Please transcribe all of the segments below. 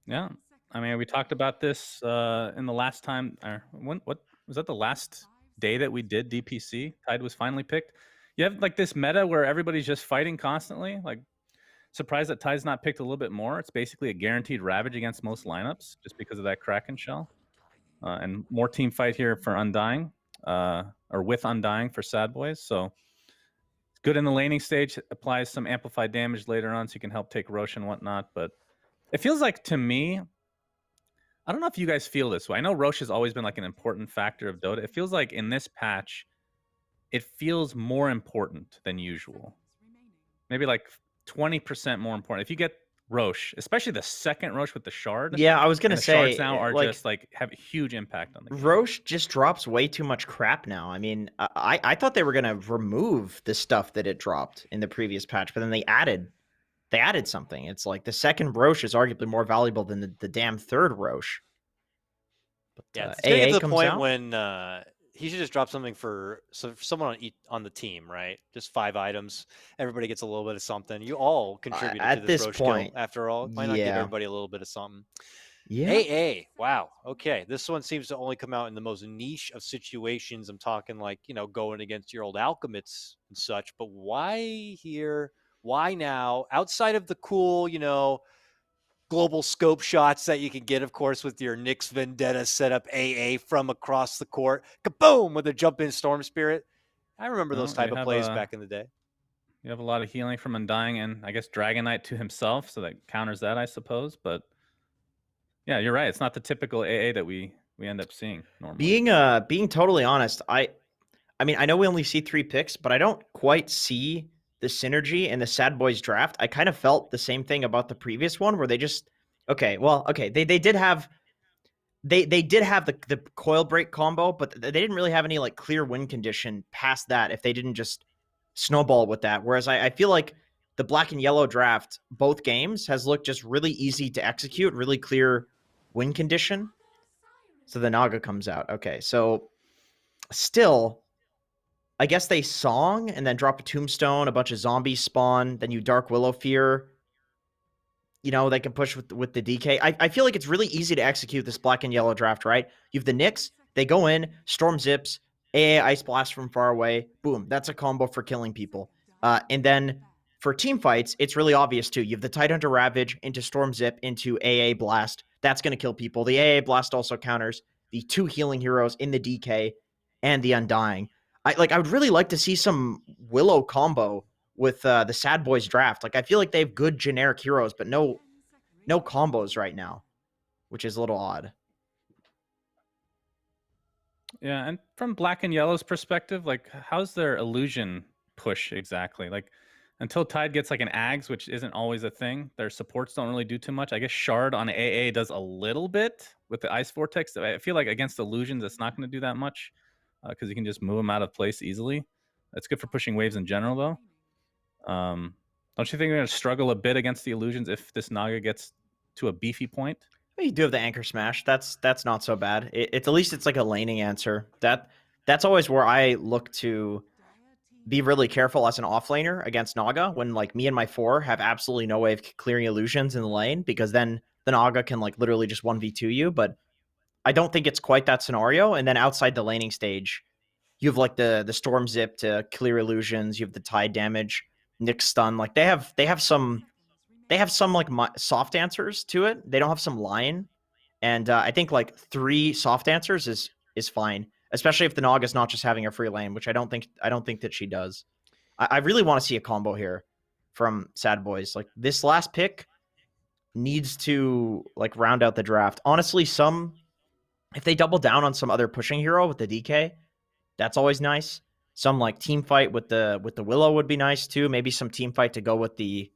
Yeah. I mean, we talked about this in the last time. Or what was that? The last day that we did DPC, Tide was finally picked. You have like this meta where everybody's just fighting constantly. Like, surprised that Tide's not picked a little bit more. It's basically a guaranteed ravage against most lineups just because of that Kraken shell. And more team fight here for Undying, or with Undying for Sad Boys. So it's good in the laning stage. Applies some amplified damage later on, so you can help take Rosh and whatnot. But it feels like to me, I don't know if you guys feel this way. I know Rosh has always been like an important factor of Dota. It feels like in this patch, it feels more important than usual. Maybe like 20% more important. If you get Rosh, especially the second Rosh with the shard, Yeah, I was gonna and the shards say, now are like, just like have a huge impact on the game. Roche just drops way too much crap now. I mean, I thought they were gonna remove the stuff that it dropped in the previous patch, but then they added something. It's like the second Roche is arguably more valuable than the damn third Roche. But Yeah, it's gonna get AA to the comes point out. when he should just drop something for someone on the team, right? Just 5 items. Everybody gets a little bit of something. You all contributed to At this this Roche kill, point, after all. Why not give yeah, everybody a little bit of something? yeah. AA. Wow. Okay. This one seems to only come out in the most niche of situations. I'm talking like, going against your old alchemists and such. But why here? Why now? Outside of the cool, global scope shots that you can get, of course, with your Nyx Vendetta setup AA from across the court. Kaboom! With a jump in Storm Spirit. I remember those Well, type of plays back in the day. you have a lot of healing from Undying, and I guess Dragon Knight to himself, so that counters that, I suppose. But yeah, you're right. It's not the typical AA that we end up seeing normally. Being totally honest, I mean, I know we only see 3 picks, but I don't quite see the synergy in the Sad Boys draft. I kind of felt the same thing about the previous one where they just okay, they did have they did have the coil break combo, but they didn't really have any like clear win condition past that if they didn't just snowball with that. Whereas I feel like the black and yellow draft, both games, has looked just really easy to execute, really clear win condition. So the Naga comes out. Okay, so still, I guess they song and then drop a tombstone, a bunch of zombies spawn, then you Dark Willow Fear. They can push with the DK. I feel like it's really easy to execute this black and yellow draft, right? You have the Nyx, they go in, Storm Zips, AA Ice Blast from far away. Boom, that's a combo for killing people. And then for team fights, it's really obvious too. You have the Tidehunter Ravage into Storm Zip into AA Blast. That's going to kill people. The AA Blast also counters the 2 healing heroes in the DK and the Undying. I would really like to see some Willow combo with the Sad Boys draft. Like I feel like they have good generic heroes, but no combos right now, which is a little odd. Yeah, and from Black and Yellow's perspective, like how's their illusion push exactly? Like until Tide gets like an Ags, which isn't always a thing, their supports don't really do too much. I guess Shard on AA does a little bit with the Ice Vortex. I feel like against illusions, it's not going to do that much because you can just move them out of place easily. That's good for pushing waves in general, though. Don't you think they're going to struggle a bit against the illusions if this Naga gets to a beefy point? You do have the Anchor Smash. That's not so bad. It's at least it's like a laning answer. That's always where I look to be really careful as an offlaner against Naga when like me and my 4 have absolutely no way of clearing illusions in the lane, because then the Naga can like literally just 1v2 you. But I don't think it's quite that scenario. And then outside the laning stage, you have like the Storm Zip to clear illusions. You have the Tide damage, Nyx stun. Like they have some like soft answers to it. They don't have some line, and I think like 3 soft answers is fine, especially if the Naga's not just having a free lane, which I don't think that she does. I really want to see a combo here from Sad Boys. Like this last pick needs to like round out the draft. Honestly, if they double down on some other pushing hero with the DK, that's always nice. Some like team fight with the Willow would be nice too. Maybe some team fight to go with the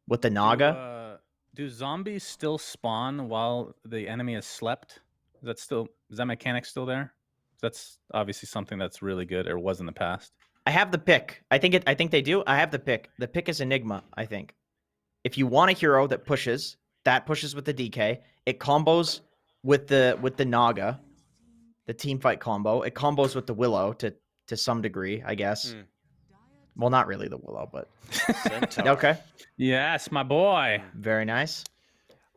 Naga. Do zombies still spawn while the enemy has slept? Is that mechanic still there? That's obviously something that's really good, or was in the past. I have the pick. I think they do. I have the pick. The pick is Enigma, I think. If you want a hero that pushes with the DK, it combos with the Naga, the team fight combo. It combos with the Willow to some degree, I guess. Well, not really the Willow, but okay. Yes, my boy. Very nice.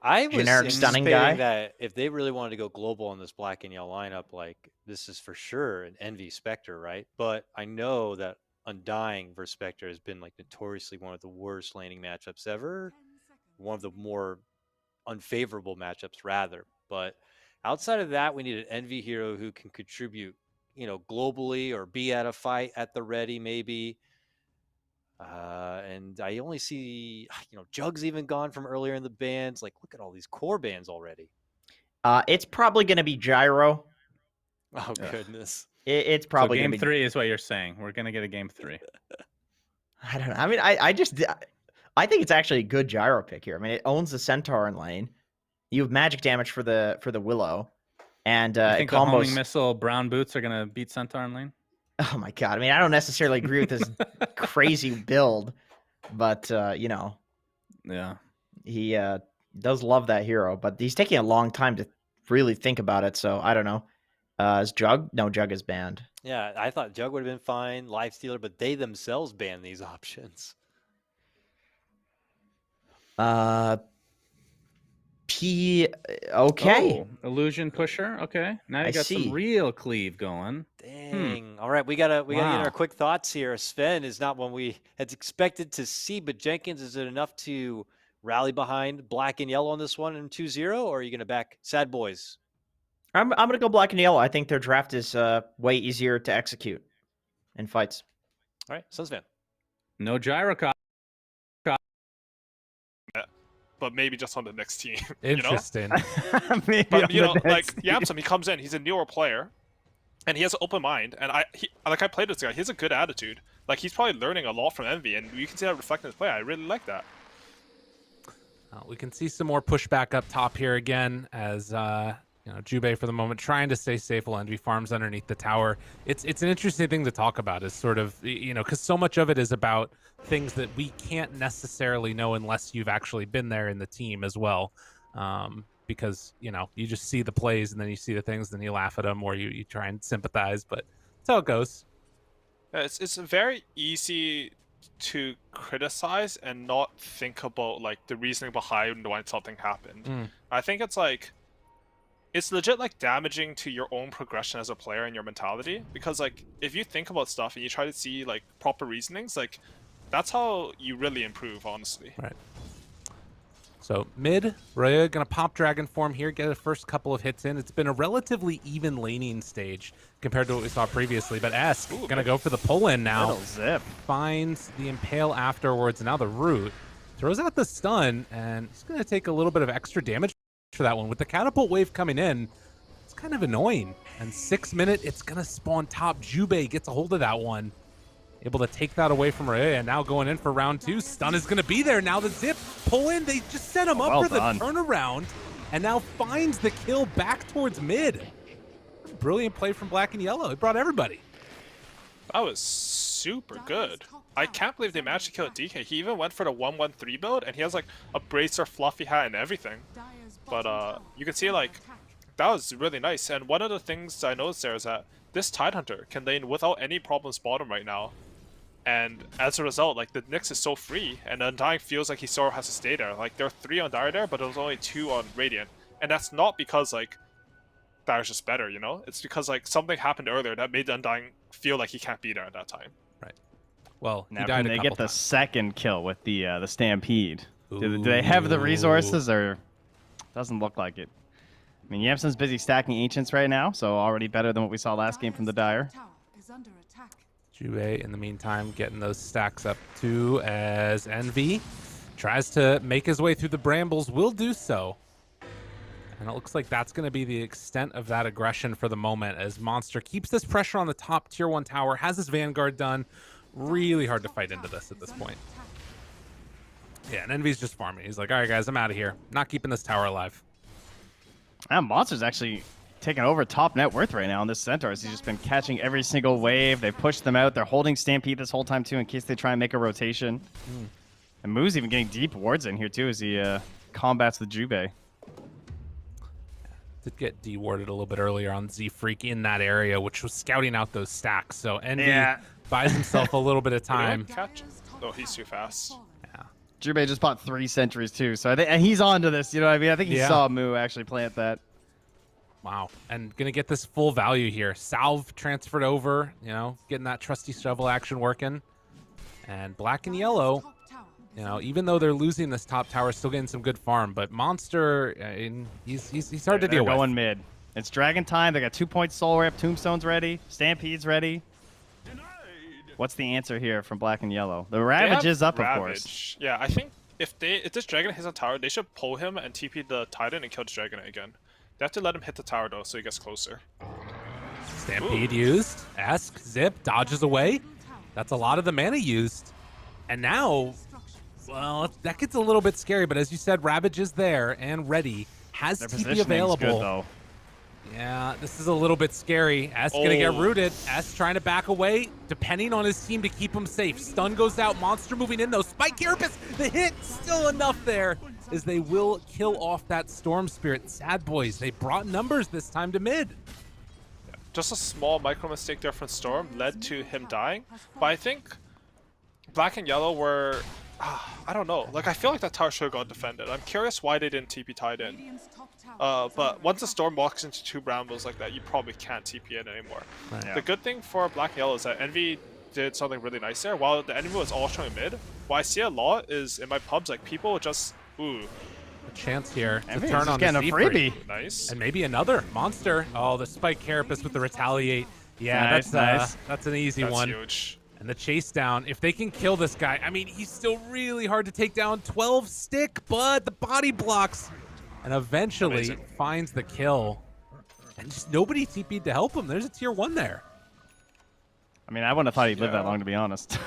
I was generic stunning anticipating guy. that if they really wanted to go global on this black and yellow lineup, like this is for sure an Envy Spectre, right? But I know that Undying versus Spectre has been like notoriously one of the worst laning matchups ever, one of the more unfavorable matchups rather. But outside of that, we need an Envy hero who can contribute, globally or be at a fight at the ready maybe. And I only see, Jug's even gone from earlier in the bands. Like, look at all these core bands already. It's probably going to be Gyro. Oh, Ugh. goodness. It's So probably game going to be. 3 is what you're saying. We're gonna get a game 3. I don't know. I mean, I think it's actually a good Gyro pick here. I mean, it owns the Centaur in lane. You have magic damage for the Willow, and You it think the homing combos. missile brown boots are gonna beat Centaur in lane? Oh my god! I mean, I don't necessarily agree with this crazy build, but Yeah. he does love that hero. But he's taking a long time to really think about it. So I don't know. Is Jug? No, Jug is banned. Yeah, I thought Jug would have been fine, Lifestealer, but they themselves banned these options. Okay. Oh, illusion pusher. Okay. Now you I got see. some real cleave going. Dang. All right, we gotta get Wow. our quick thoughts here. Sven is not one we had expected to see, but Jenkins, is it enough to rally behind black and yellow on this one in 2-0, or are you gonna back Sad Boys? I'm gonna go black and yellow. I think their draft is way easier to execute in fights. All right, Suns fan. No gyrocop. But maybe just on the next team. Interesting. Maybe But on the next like team. Yapsum, he comes in, he's a newer player, and he has an open mind. And I played this guy. He has a good attitude. Like he's probably learning a lot from Envy, and you can see that reflected in his play. I really like that. We can see some more pushback up top here again as Jubei for the moment trying to stay safe while Envy farms underneath the tower. It's an interesting thing to talk about, is sort of, because so much of it is about things that we can't necessarily know unless you've actually been there in the team as well. Because, you just see the plays and then you see the things, then you laugh at them or you try and sympathize, but that's how it goes. It's very easy to criticize and not think about like the reasoning behind why something happened. I think it's like it's legit like damaging to your own progression as a player and your mentality, because like if you think about stuff and you try to see like proper reasonings, like that's how you really improve, honestly. Right. So mid, Raya gonna pop Dragon Form here, get the first couple of hits in. It's been a relatively even laning stage compared to what we saw previously, but Esk gonna go for the pull-in now. Little zip. Finds the Impale afterwards, and now the Root. Throws out the stun, and he's gonna take a little bit of extra damage for that one. With the Catapult Wave coming in, it's kind of annoying. And 6 minute, it's gonna spawn top. Jubei gets a hold of that one. Able to take that away from Raya, and now going in for round 2. Stun is going to be there. Now the zip pull in. They just set him up Well for the done. turnaround, and now finds the kill back towards mid. Brilliant play from Black and Yellow. It brought everybody. That was super good. I can't believe they managed to kill DK. He even went for the 1-1-3 build, and he has like a bracer, fluffy hat, and everything. But you can see like that was really nice. And one of the things I noticed there is that this Tidehunter can lane without any problems bottom right now. And as a result, like the Nyx is so free, and Undying feels like he sort of has to stay there. Like there are 3 on Dire there, but there was only 2 on Radiant. And that's not because like Dire's just better, It's because like something happened earlier that made Undying feel like he can't be there at that time. Right. Well, he Now died can a they couple get the times. second kill with the Stampede? Do they have the resources, or doesn't look like it? I mean, Yamson's busy stacking Ancients right now, so already better than what we saw last game from the Dire. Jubei, in the meantime, getting those stacks up too, as Envy tries to make his way through the brambles, will do so. And it looks like that's going to be the extent of that aggression for the moment, as Monster keeps this pressure on the top tier 1 tower, has his Vanguard done. Really hard to fight into this at this point. Yeah, and Envy's just farming. He's like, all right, guys, I'm out of here. Not keeping this tower alive. And Monster's actually taking over top net worth right now on this Centaurs. He's just been catching every single wave. They pushed them out. They're holding Stampede this whole time, too, in case they try and make a rotation. And Moo's even getting deep wards in here, too, as he combats the Jubei. Did get dewarded a little bit earlier on Z-Freak in that area, which was scouting out those stacks. So Envy buys himself a little bit of time. Catch? Oh, he's too fast. Yeah. Jubei just bought 3 sentries too, so I think and he's on to this. You know what I mean? I think he Yeah. saw Moo actually plant that. Wow. And going to get this full value here. Salve transferred over, you know, getting that trusty shovel action working. And black and yellow, you know, even though they're losing this top tower, still getting some good farm. But Monster, he's hard to deal with. They're going mid. It's Dragon time. They got 2-point Soul Rip. Tombstone's ready. Stampede's ready. What's the answer here from black and yellow? The Ravage is up, of course. Yeah, I think if this dragon hits a tower, they should pull him and TP the Titan and kill the dragon again. They have to let him hit the tower though, so he gets closer. Stampede used. Esk, zip, dodges away. That's a lot of the mana used. And now, well, that gets a little bit scary, but as you said, Ravage is there and ready. Has Their TP positioning's available. good, though. Yeah, this is a little bit scary. S gonna get rooted. S trying to back away, depending on his team to keep him safe. Stun goes out. Monster moving in though. Spike Carapace, the hit still enough there, as they will kill off that Storm Spirit. Sad Boys, they brought numbers this time to mid. Just a small micro mistake there from Storm led to him dying, but I think black and yellow were, I don't know. Like I feel like that tower should have got defended. I'm curious why they didn't TP tied in. But once the Storm walks into 2 brambles like that, you probably can't TP in anymore. Right. The good thing for black and yellow is that Envy did something really nice there. While the enemy was all showing mid, what I see a lot is in my pubs, like people would just, A chance here to Envy's turn just on getting the a freebie. nice. And maybe another Monster. Oh, the Spike Carapace with the Retaliate. Yeah, Nice, that's an easy That's one. huge. And the chase down, if they can kill this guy, I mean, he's still really hard to take down. 12 stick, but the body blocks. And eventually Amazing. finds the kill. And just nobody TP'd to help him. There's a tier 1 there. I mean, I wouldn't have thought he'd live that Yeah. long, to be honest.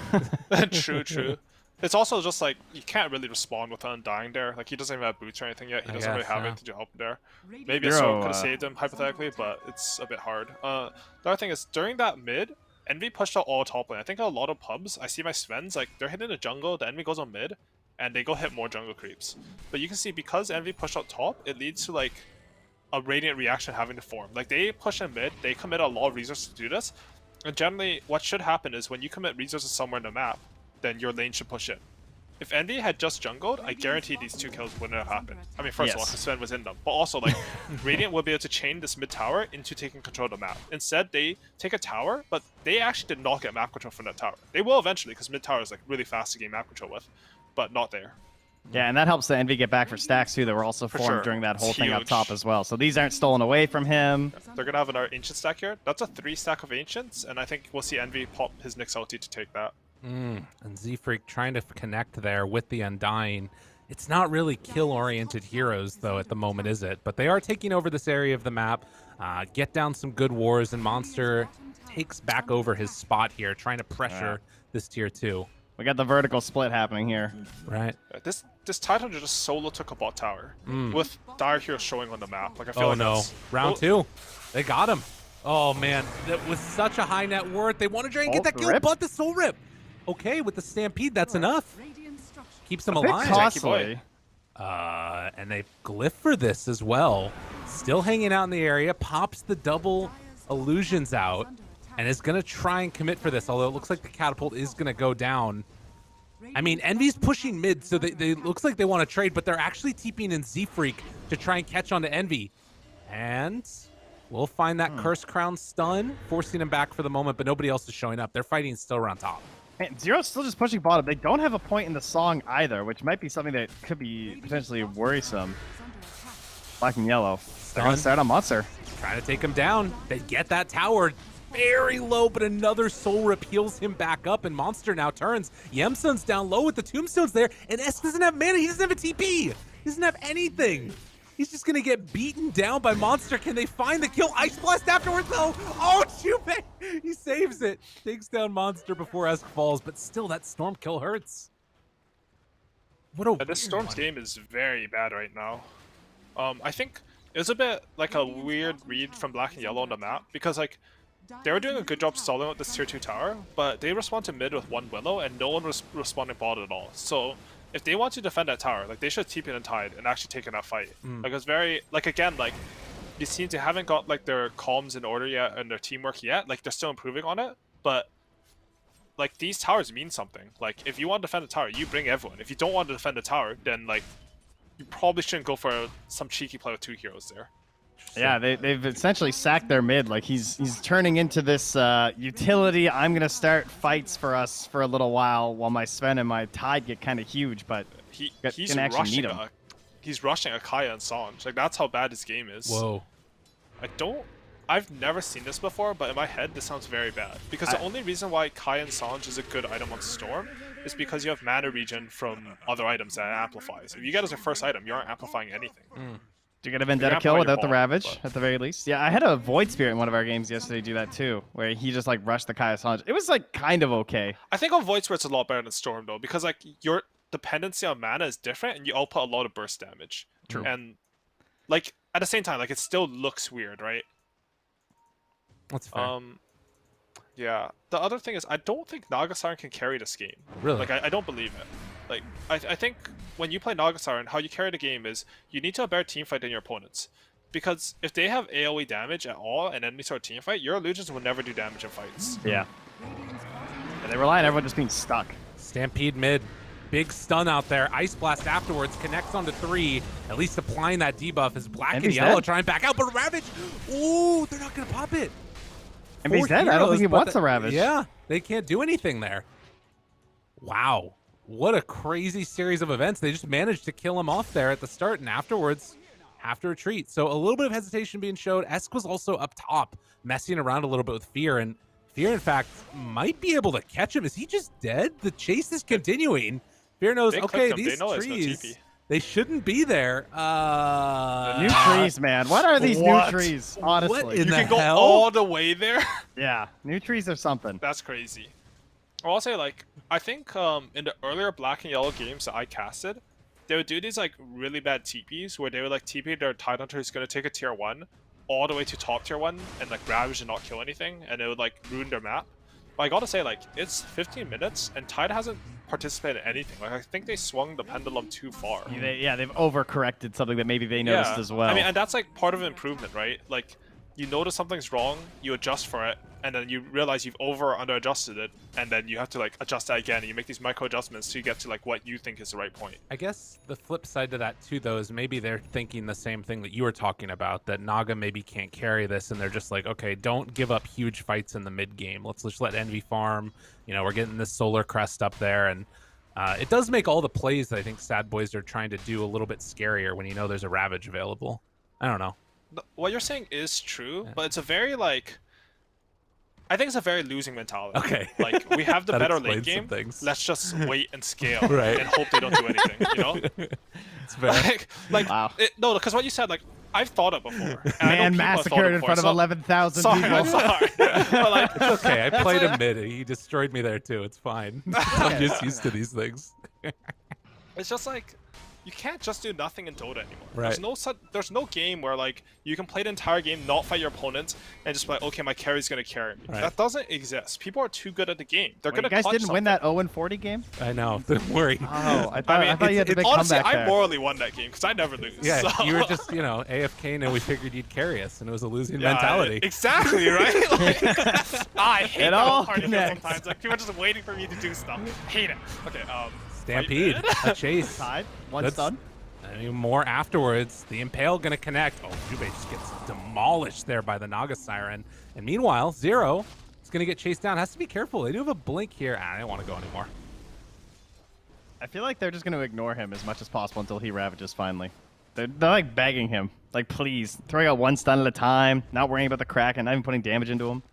True. It's also just like, you can't really respond with Undying there. Like, he doesn't even have boots or anything yet. He I doesn't really guess, have yeah. anything to help him there. Maybe a Zero, sword could have saved him, hypothetically, but it's a bit hard. The other thing is, during that mid, Envy pushed out all top lane. I think a lot of pubs, I see my Svens, like, they're hitting the jungle, the enemy goes on mid, and they go hit more jungle creeps. But you can see, because Envy pushed out top, it leads to, like, a Radiant reaction having to form. Like, they push in mid, they commit a lot of resources to do this, and generally, what should happen is, when you commit resources somewhere in the map, then your lane should push in. If Envy had just jungled, I guarantee these 2 kills wouldn't have happened. I mean, first of all, because Sven was in them, but also, like, Radiant would be able to chain this mid tower into taking control of the map. Instead, they take a tower, but they actually did not get map control from that tower. They will eventually, because mid tower is, like, really fast to gain map control with, but not there. Yeah, and that helps the Envy get back for stacks, too, that were also For formed sure. during that whole It's thing up huge. top as well. So these aren't stolen away from him. They're going to have another Ancient stack here. That's a 3 stack of Ancients, and I think we'll see Envy pop his Nyx ulti to take that. And Z-Freak trying to connect there with the Undying. It's not really kill-oriented heroes, though, at the moment, is it? But they are taking over this area of the map, get down some good wars, and Monster takes back over his spot here, trying to pressure this tier 2. We got the vertical split happening here. Right. This Titan just solo took a bot tower, with Dire Hero showing on the map. Like, I feel Oh, like no. that's... Round 2. They got him. Oh, man. That was such a high net worth. They want to try and get that kill, Rip? but the Soul Rip. Okay, with the Stampede, that's enough. Keeps them A bit alive. costly. And they glyph for this as well. Still hanging out in the area, pops the double illusions out, and is going to try and commit for this, although it looks like the catapult is going to go down. I mean, Envy's pushing mid, so they looks like they want to trade, but they're actually TPing in Z-Freak to try and catch on to Envy. And we'll find that Curse Crown stun, forcing him back for the moment, but nobody else is showing up. Their fighting is still around top. Man, Zero's still just pushing bottom. They don't have a point in the song either, which might be something that could be potentially worrisome. Black and yellow. They're going to start on Monster. Trying to take him down. They get that tower very low, but another Soul Rip heals him back up, and Monster now turns. Yemsun's down low with the Tombstones there, and S doesn't have mana. He doesn't have a TP. He doesn't have anything. He's just going to get beaten down by Monster. Can they find the kill? Ice Blast afterwards, though. Oh, Jubei! He saves it. Takes down Monster before Esk falls, but still, that Storm kill hurts. What a Yeah, this Storm's game is very bad right now. I think it was a bit like a weird read from Black and Yellow on the map, because like they were doing a good job stalling with this tier 2 tower, but they respond to mid with 1 Willow and no one was responding bot at all. So if they want to defend that tower, like they should TP in and Tide and actually taken that fight. Like it's very, like again, like these teams, they haven't got like their comms in order yet and their teamwork yet. Like they're still improving on it, but like these towers mean something. Like if you want to defend the tower, you bring everyone. If you don't want to defend the tower, then like you probably shouldn't go for some cheeky play with 2 heroes there. Yeah, they've essentially sacked their mid. Like he's turning into this utility. I'm gonna start fights for us for a little while my Sven and my Tide get kind of huge, but he's rushing a Kaya and Sanj. Like that's how bad his game is. Whoa. I've never seen this before, but in my head this sounds very bad. Because the only reason why Kaya and Sanj is a good item on Storm is because you have mana regen from other items that it amplifies. If you get as your first item, you aren't amplifying anything. Do you get a Vendetta kill without the Ravage, at the very least? Yeah, I had a Void Spirit in one of our games yesterday do that too, where he just like rushed the Kaya Sanj. It was like kind of okay. I think on Void Spirit's a lot better than Storm though, because like your dependency on mana is different and you output a lot of burst damage. True. And like at the same time, like it still looks weird, right? That's fair. Yeah. The other thing is I don't think Naga Siren can carry this game. Really? Like I don't believe it. Like I think when you play Naga Siren, how you carry the game is you need to have better team fight than your opponents. Because if they have AoE damage at all and enemy sort of team fight, your illusions will never do damage in fights. Yeah. They rely on everyone just being stuck. Stampede mid. Big stun out there. Ice Blast afterwards connects onto 3. At least applying that debuff is black and yellow. Dead. Trying back out, but Ravage. Ooh, they're not going to pop it. And he's dead. I don't think he wants the Ravage. Yeah, they can't do anything there. Wow. What a crazy series of events. They just managed to kill him off there at the start and afterwards have to retreat. So a little bit of hesitation being showed. Esk was also up top, messing around a little bit with Fear. And Fear, in fact, might be able to catch him. Is he just dead? The chase is continuing. Fear knows, okay, these trees, they shouldn't be there. The new trees, man. What are these new trees? Honestly. What in You the can go hell? all the way there. Yeah, new trees are something. That's crazy. I'll say, like, I think in the earlier black and yellow games that I casted, they would do these, like, really bad TPs where they would, like, TP their Tide Hunter who's going to take a tier 1 all the way to top tier 1 and, like, ravage and not kill anything, and it would, like, ruin their map. But I gotta say, like, it's 15 minutes, and Tide hasn't participated in anything. Like, I think they swung the pendulum too far. Yeah, they've overcorrected something that maybe they noticed as well. I mean, and that's, like, part of improvement, right? Like, you notice something's wrong, you adjust for it, and then you realize you've over or under adjusted it, and then you have to like adjust that again, and you make these micro adjustments to get to like what you think is the right point. I guess the flip side to that too, though, is maybe they're thinking the same thing that you were talking about, that Naga maybe can't carry this, and they're just like, okay, don't give up huge fights in the mid game. Let's just let Envy farm. You know, we're getting this Solar Crest up there, and it does make all the plays that I think Sad Boys are trying to do a little bit scarier when you know there's a Ravage available. I don't know. What you're saying is true, but it's a very like. I think it's a very losing mentality. Okay. Like, we have the better late explains some game. things. Let's just wait and scale Right. and hope they don't do anything, you know? It's fair. Like Wow. no, because what you said, like, I've thought it before. and I know Man people have thought massacred it in before, front of so- 11,000 Sorry, people. I'm sorry. But, like, It's okay. I played him mid. He destroyed me there too. It's fine. I'm just used to these things. it's just like, you can't just do nothing in Dota anymore. Right. There's no game where like you can play the entire game, not fight your opponent, and just be like, okay, my carry's gonna carry me. Right. That doesn't exist. People are too good at the game. They're Wait, gonna. you guys clutch didn't win something. that 0-40 game? I know. Don't worry. Oh, I I thought you had to make honestly, comeback I there. morally won that game because I never lose. Yeah, so. you were just, you know, AFK, and we figured you'd carry us, and it was a losing Yeah, mentality. Exactly, right? Like, I hate It that all whole part of it connects. sometimes. Like, people are just waiting for me to do stuff. Hate it. Okay, Stampede, a chase. Tide, one That's- stun. I mean, more afterwards. The Impale gonna connect. Oh, Jubei just gets demolished there by the Naga Siren. And meanwhile, Zero is gonna get chased down. Has to be careful. They do have a blink here. I don't want to go anymore. I feel like they're just going to ignore him as much as possible until he ravages finally. They're like begging him, like, please, throwing out one stun at a time, not worrying about the Kraken, not even putting damage into him.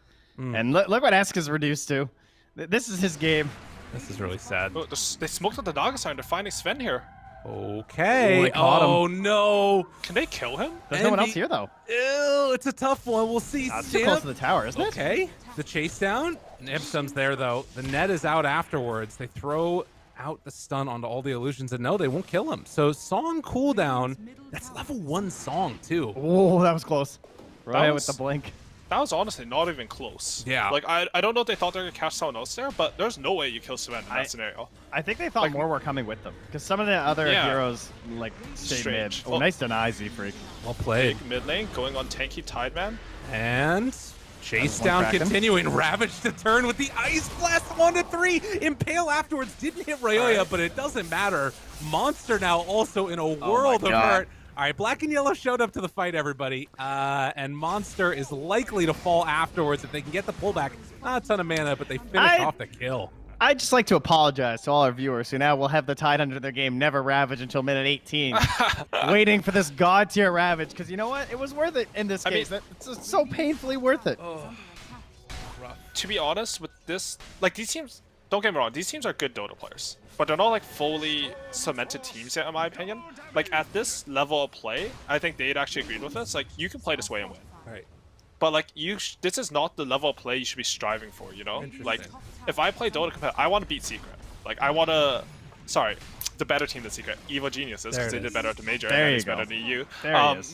And look what Esk is reduced to. This is his game. This is really sad. Oh, they smoked out the Naga Sign. They're finding Sven here. Okay. Ooh, they caught him. Oh no. Can they kill him? There's no one else Envy- here, though. Ew, it's a tough one. We'll see. That's too close to the tower, isn't it? Okay. The chase down. Nibsum's there, though. The net is out afterwards. They throw out the stun onto all the illusions, and no, they won't kill him. So Song cooldown. That's level 1 Song, too. Oh, that was close. Right with was- the blink. That was honestly not even close. Yeah. Like, I don't know if they thought they were going to catch someone else there, but there's no way you kill Sven in that scenario. I think they thought Like- more were coming with them. Because some of the other Yeah. heroes, like, stayed mid. Strange. Oh, Well- nice deny, Z-Freak. Well played. Big mid lane going on tanky Tideman. And Chase one down cracked him. continuing. Ravage to turn with the Ice Blast 1-3. Impale afterwards didn't hit Ryoya, but it doesn't matter. Monster now also in a world of God. hurt. All right, Black and Yellow showed up to the fight, everybody. And Monster is likely to fall afterwards if they can get the pullback. Not a ton of mana, but they finish off the kill. I'd just like to apologize to all our viewers who now will have the Tide under their game never Ravage until minute 18. Waiting for this god tier Ravage, because you know what? It was worth it in this case. It's so painfully worth it. To be honest, with this, like these teams, don't get me wrong, these teams are good Dota players, but they're not like fully cemented teams yet, in my opinion. Like at this level of play, I think they'd actually agreed with us. Like you can play this way and win. Right. But like this is not the level of play you should be striving for, you know? Like if I play Dota competitive, I want to beat Secret. Like I want to, sorry, the better team than Secret, Evo Geniuses, because they did better at the major and it's better than EU.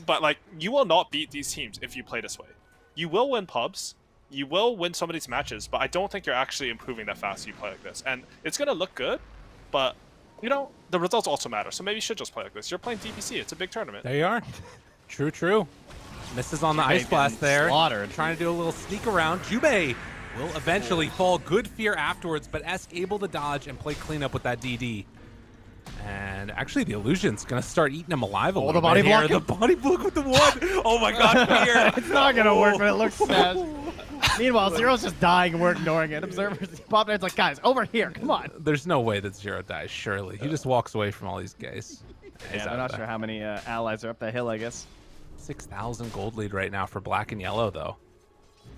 But like you will not beat these teams if you play this way. You will win pubs, you will win some of these matches, but I don't think you're actually improving that fast if you play like this. And it's gonna look good, but you know, the results also matter. So maybe you should just play like this. You're playing DPC, it's a big tournament. There you are. True, true. Misses on the Ice Blast there. Slaughtered. Trying to do a little sneak around. Jubei will eventually fall. Good fear afterwards, but Esk able to dodge and play cleanup with that DD. And actually, the Illusion's going to start eating him alive a little the body bit here. block. The body block with the one. Oh my god, fear. It's not going to work, but it looks sad. Meanwhile, Zero's just dying and we're ignoring it. Observers pop in, it's like, guys, over here, come on. There's no way that Zero dies, surely. He just walks away from all these guys. Yeah, I'm not sure how many allies are up that hill, I guess. 6,000 gold lead right now for Black and Yellow, though.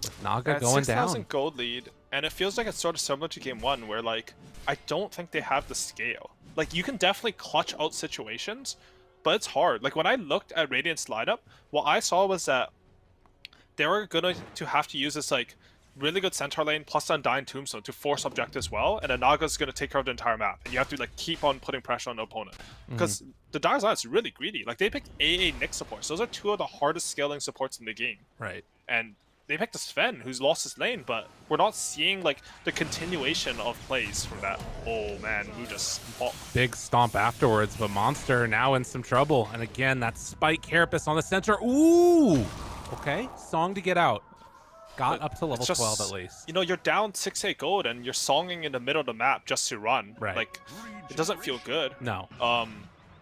With Naga At going 6,000 down. gold lead, and it feels like it's sort of similar to game 1, where like I don't think they have the scale. Like you can definitely clutch out situations, but it's hard. Like when I looked at Radiant's lineup, what I saw was that they were going to have to use this like really good centaur lane plus Undying Tombstone to force objectives well, and then Naga's going to take care of the entire map, and you have to like keep on putting pressure on the opponent. Because the Dyer's line is really greedy. Like they picked AA Nyx supports. Those are two of the hardest scaling supports in the game. Right. And they picked a Sven who's lost his lane, but we're not seeing like the continuation of plays from that. Oh man, Wu just Big stomp afterwards, but Monster now in some trouble. And again, that Spike Carapace on the center. Ooh! Okay, song to get out. Got up to level 12 at least. You know, you're down 6-8 gold and you're songing in the middle of the map just to run. Right. Like, it doesn't feel good. No.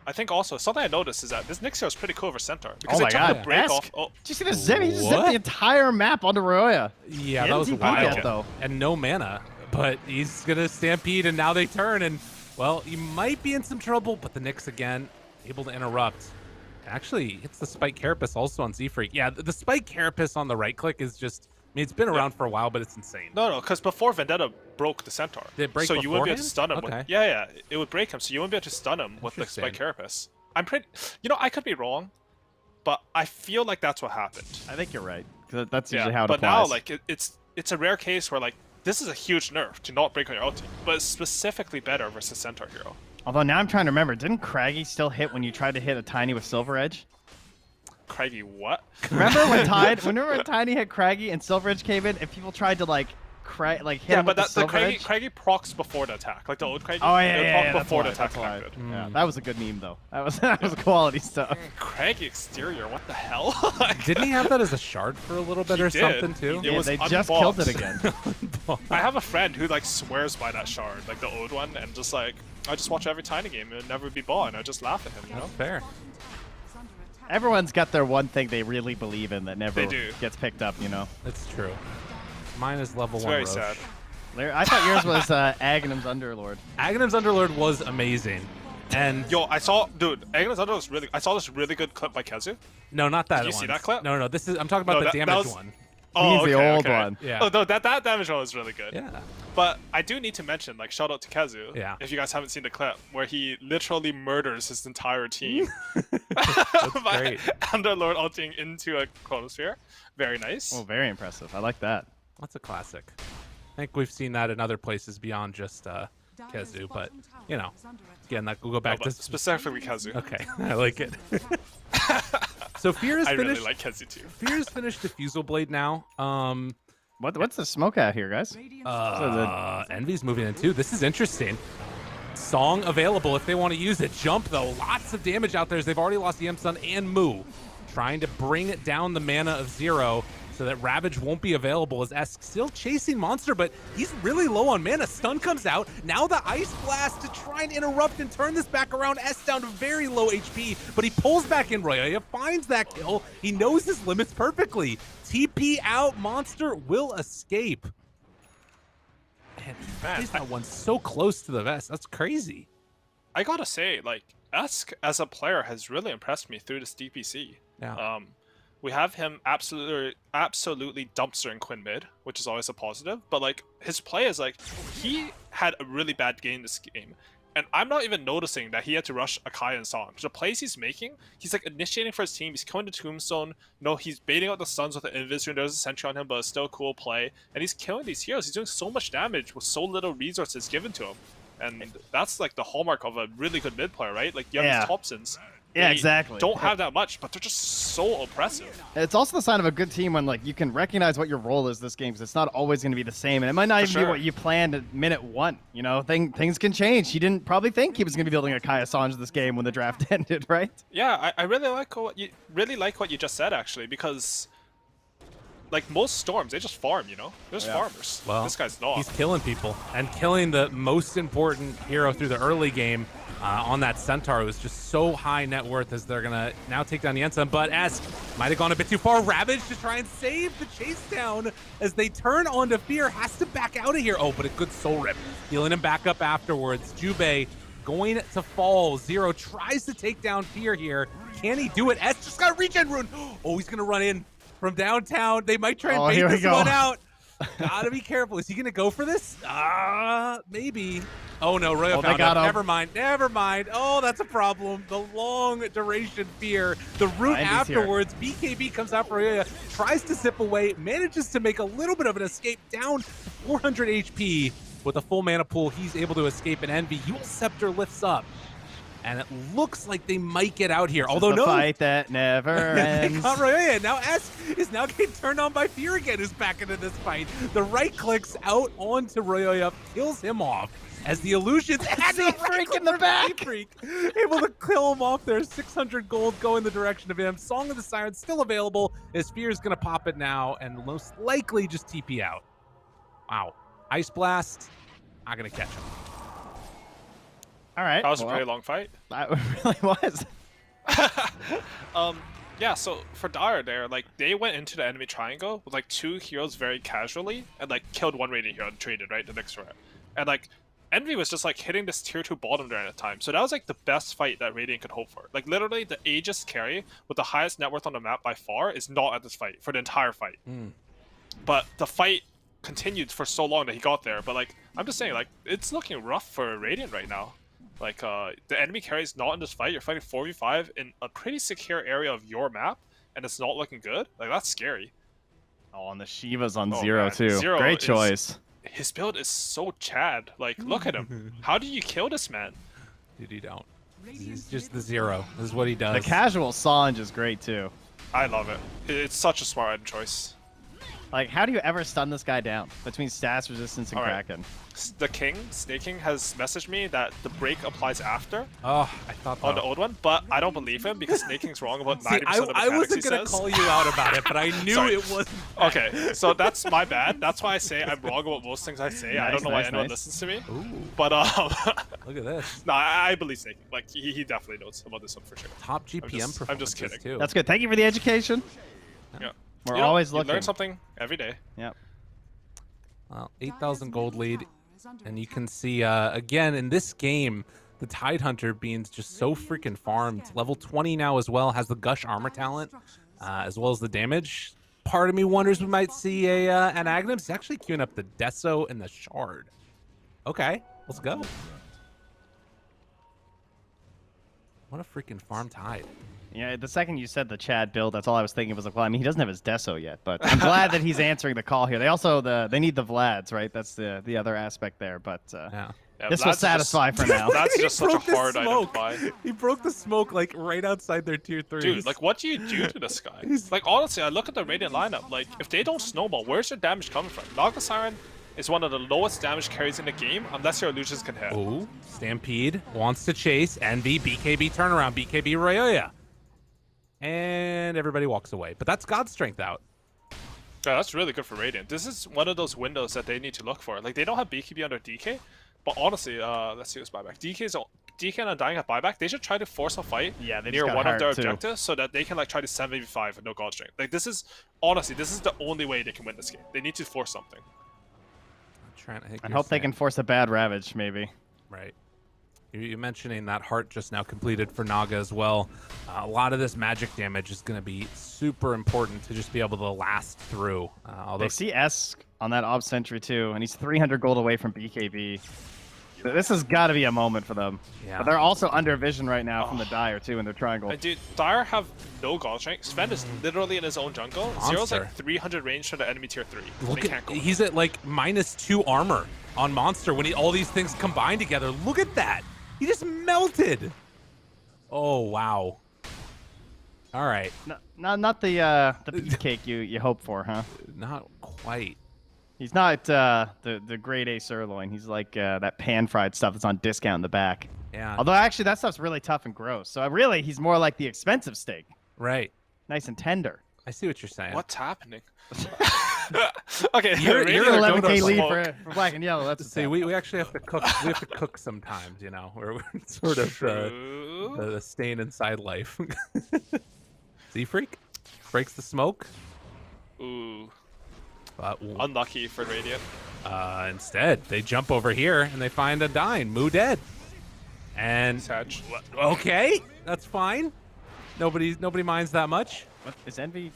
I think also, something I noticed is that this Nyx hero is pretty cool over Centaur. Because Oh they my took god, the break Esk. off. Oh, Did you see the zip? He just zipped What? the entire map onto Ryoya. Yeah, He that was didn't wild. TP it, though. And no mana. But he's going to stampede, and now they turn. And, well, he might be in some trouble, but the Nyx again, able to interrupt. Actually, hits the Spike Carapace also on Z-Freak. Yeah, the Spike Carapace on the right click is just... I mean, it's been around for a while, but it's insane. no, because before Vendetta broke the Centaur. Did it break so you wouldn't be able to beforehand? stun him. Okay. With, yeah, it would break him, so you wouldn't be able to stun him with the Spike Carapace. I'm pretty... You know, I could be wrong, but I feel like that's what happened. I think you're right. 'Cause that's usually how it but applies. now, like, it's a rare case where, like, this is a huge nerf to not break on your ulti, but it's specifically better versus Centaur hero. Although now I'm trying to remember, didn't Craggy still hit when you tried to hit a Tiny with Silver Edge? Craigie, what? Remember when Tiny hit Craggy and Silver Edge came in and people tried to hit Yeah, him but with the Silver Edge? Craigie procs before the attack, like the old Craigie. Oh it would yeah, proc that's before why, the attack that's why. connected. Yeah, that was a good meme though. That was quality stuff. Craigie exterior, what the hell? Didn't he have that as a shard for a little bit He or did. something, too? It was they just killed it again. I have a friend who like swears by that shard, like the old one, and just like I just watch every Tiny game and never be ball, and I just laugh at him, you know? That's fair. Everyone's got their one thing they really believe in that never They do. gets picked up, you know. That's true. Mine is level It's 1 very Roche. sad. I thought yours was Aghanim's Underlord. Aghanim's Underlord was amazing. And Yo, I saw, dude, Agnes Under was really. I saw this really good clip by Kezu. no, not that Did you one. see that clip? No, this is I'm talking about No, the that damage was- one. He's the old okay. one. Yeah. Oh no, that damage one was really good. Yeah. But I do need to mention, like, shout out to Kezu. Yeah. If you guys haven't seen the clip, where he literally murders his entire team. That's by great. Underlord ulting into a chronosphere. Very nice. Oh, very impressive. I like that. That's a classic. I think we've seen that in other places beyond just Kezu, but you know, again, that will go back No, to but specifically Kezu. Okay, I like it. So Fear is I finished. really like Kezu too. Fear is finished Diffusal Blade now. What's the smoke out here, guys? Envy's moving in too. This is interesting. Song available if they want to use it. Jump though, lots of damage out there as they've already lost the Sun and Mu. Trying to bring down the mana of Zero. so that Ravage won't be available as Esk still chasing Monster, but he's really low on mana. Stun comes out. Now the Ice Blast to try and interrupt and turn this back around. Esk down to very low HP, but he pulls back in. Royoya finds that kill. He knows his limits perfectly. TP out. Monster will escape. Man, he's that one so close to the vest. That's crazy. I gotta say, like, Esk as a player has really impressed me through this DPC. Yeah. We have him absolutely dumpstering Quinn mid, which is always a positive. But like his play is like he had a really bad game this game, and I'm not even noticing that he had to rush Akai and Song. The plays he's making, he's like initiating for his team. He's killing the Tombstone. No, he's baiting out the stuns with the Invis. There's a sentry on him, but it's still a cool play. And he's killing these heroes. He's doing so much damage with so little resources given to him. And that's like the hallmark of a really good mid player, right? Like you have these Thompsons. Yeah, exactly. Don't have that much, but they're just so oppressive. It's also the sign of a good team when like you can recognize what your role is this game, because it's not always going to be the same, and it might not even be what you planned at minute 1. You know, things can change. He didn't probably think he was going to be building a Kai Assange this game when the draft ended, right? Yeah, I really like what you just said actually, because like most storms, they just farm. You know, they're just farmers. Well, this guy's not. He's killing people and killing the most important hero through the early game. On that Centaur, it was just so high net worth as they're gonna now take down the Ensign, but Esk might have gone a bit too far. Ravage to try and save the chase down as they turn onto Fear, has to back out of here. Oh, but a good soul rip, healing him back up afterwards. Jubei going to fall. Zero tries to take down Fear here. Can he do it? Esk just got a regen rune. Oh, he's gonna run in from downtown. They might try and bait this one out. Gotta be careful. Is he gonna go for this? Maybe. Oh no, Royal found out. Never mind. Oh, that's a problem. The long duration Fear. The root afterwards. BKB comes out for Royal, tries to zip away, manages to make a little bit of an escape down to 400 HP. With a full mana pool, he's able to escape an Envy. Yule Scepter lifts up. And it looks like they might get out here. Although no fight that never ends. They got Royoya. Now Esk is now getting turned on by Fear again, who's back into this fight. The right clicks out onto Royoya, kills him off. As the illusions and the freak in the back, able to kill him off there. 600 gold go in the direction of him. Song of the Siren still available as Fear is going to pop it now and most likely just TP out. Wow. Ice Blast, not going to catch him. All right. That was a very long fight. That really was. Yeah, so for Dire there, like they went into the enemy triangle with like 2 heroes very casually and like killed 1 Radiant hero and traded, right, the next round. And like Envy was just like hitting this tier 2 bottom during that time. So that was like the best fight that Radiant could hope for. Like literally the Aegis carry with the highest net worth on the map by far is not at this fight for the entire fight. But the fight continued for so long that he got there. But like I'm just saying, like it's looking rough for Radiant right now. Like, the enemy carry is not in this fight. You're fighting 4v5 in a pretty secure area of your map, and it's not looking good. Like, that's scary. Oh, and the Shiva's on Zero, too. Zero Great choice. His build is so Chad. Like, look at him. How do you kill this man? Dude, you don't. He's just the Zero. This is what he does. The casual Sange is great, too. I love it. It's such a smart item choice. Like, how do you ever stun this guy down between Stats, Resistance, and Kraken? The King, Snake King, has messaged me that the break applies after. Oh, I thought on the old one, but I don't believe him because Snake King's wrong about 90% of the mechanics I wasn't going to call you out about it, but I knew it wasn't. Okay, so that's my bad. That's why I say I'm wrong about most things I say. I don't know why anyone listens to me. Ooh. But look at this. No, I believe Snake King. Like he definitely knows about this one for sure. Top GPM performance. I'm just kidding. Too. That's good. Thank you for the education. Yeah. We're always looking. You learn something every day. Yep. Well, 8,000 gold lead. And you can see, again, in this game, the Tidehunter being just so freaking farmed. Level 20 now as well, has the Gush armor talent, as well as the damage. Part of me wonders we might see an Aghanim. He's actually queuing up the Deso and the Shard. Okay, let's go. What a freaking farm Tide. Yeah, the second you said the Chad build, that's all I was thinking was like, well, I mean, he doesn't have his Deso yet, but I'm glad that he's answering the call here. They also they need the Vlads, right? That's the other aspect there, but this will satisfy for now. That's just such a hard item to buy. He broke the smoke like right outside their tier 3. Dude, like what do you do to this guy? Like honestly, I look at the Radiant lineup. Like if they don't snowball, where's their damage coming from? Naga Siren is one of the lowest damage carries in the game unless your illusions can hit. Ooh, Stampede wants to chase. Envy, BKB turnaround, BKB Royoya. And everybody walks away. But that's God's Strength out. Yeah, that's really good for Radiant. This is one of those windows that they need to look for. Like, they don't have BKB under DK, but honestly, let's see this buyback. DK and Undying have buyback. They should try to force a fight Yeah, they near just got one of their hurt, too. objectives so that they can like try to 7v5 with no god strength. Like, this is honestly, this is the only way they can win this game. They need to force something. I hope they can force a bad Ravage, maybe. Right. You mentioning that heart just now completed for Naga as well. A lot of this magic damage is going to be super important to just be able to last through. Although They see S on that Ob Sentry too, and he's 300 gold away from BKB. So this has got to be a moment for them. Yeah. But they're also under vision right now from the Dire too in their triangle. And dude, Dire have no god strength. Sven is literally in his own jungle. Zero's Monster. like 300 range from the enemy tier 3. Look They at can't go. he's at like -2 armor on Monster when all these things combine together. Look at that. He just melted. Oh wow. All right. Not the piece cake you hope for, huh? Not quite. He's not the grade A sirloin. He's like that pan-fried stuff that's on discount in the back. Yeah. Although actually that stuff's really tough and gross. So really he's more like the expensive steak. Right. Nice and tender. I see what you're saying. What's happening? Okay, You're Radiant an are going 11k to lead smoke. for black and yellow. That's See, we actually have to cook. We have to cook sometimes, you know. We're sort of True. the stain inside life. See, freak breaks the smoke. Ooh, But unlucky for Radiant. instead, they jump over here and they find a dying Moo dead. And Sag. okay, that's fine. Nobody minds that much. What is Envy?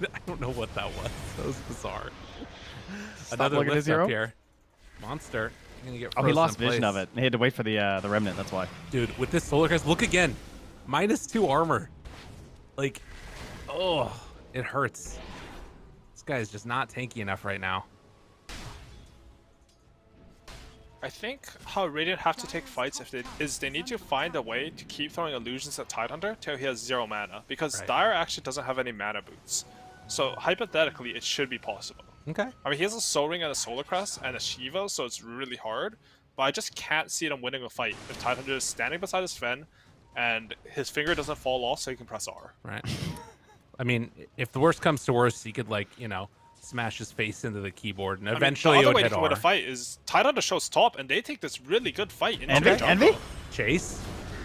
I don't know what that was. That was bizarre. Another looking at lift his hero? up here. Monster. Gonna get Oh, he frozen lost in vision of place. it. He had to wait for the remnant. That's why. Dude, with this solar crest, look again. -2 armor. Like, oh, it hurts. This guy is just not tanky enough right now. I think how Radiant have to take fights is they need to find a way to keep throwing illusions at Tidehunter till he has 0 mana, because Right. Dire actually doesn't have any mana boots. So hypothetically, it should be possible. Okay. I mean, he has a Soul Ring and a Solar Crest and a Shiva, so it's really hard. But I just can't see them winning a fight if Tidehunter is standing beside his Fen and his finger doesn't fall off so he can press R. Right. I mean, if the worst comes to worst, he could, like, you know, smash his face into the keyboard and eventually I it mean, the would other way hit to win a R. fight is Tidehunter shows top and they take this really good fight into Envy? their jungle. Envy? Chase,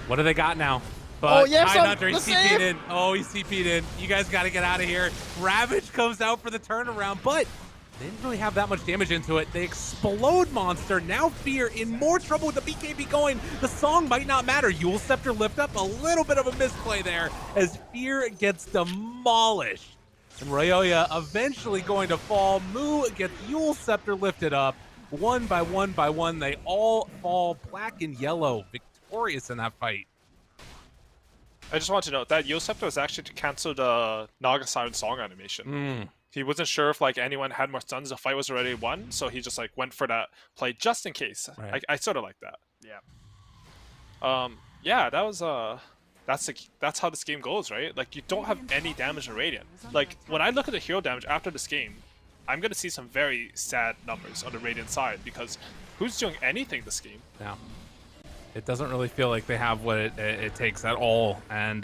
what do they got now? But Oh, yeah, Tidehunter, he's the CP'd save! in. Oh, he's CP'd in. You guys got to get out of here. Ravage comes out for the turnaround, but they didn't really have that much damage into it. They explode Monster. Now Fear in more trouble with the BKB going. The song might not matter. Yule Scepter lift up. A little bit of a misplay there as Fear gets demolished. And Ryoya eventually going to fall. Moo gets Yule Scepter lifted up. One by one, they all fall black and yellow, victorious in that fight. I just want to note that Yule Scepter was actually to cancel the Naga Siren song animation. He wasn't sure if like anyone had more stuns. The fight was already won, so he just like went for that play just in case. Right. I sort of like that. Yeah. Yeah, that was that's how this game goes, right? Like you don't have any damage in Radiant. Like when I look at the hero damage after this game, I'm gonna see some very sad numbers on the Radiant side because who's doing anything this game? Yeah. It doesn't really feel like they have what it takes at all. And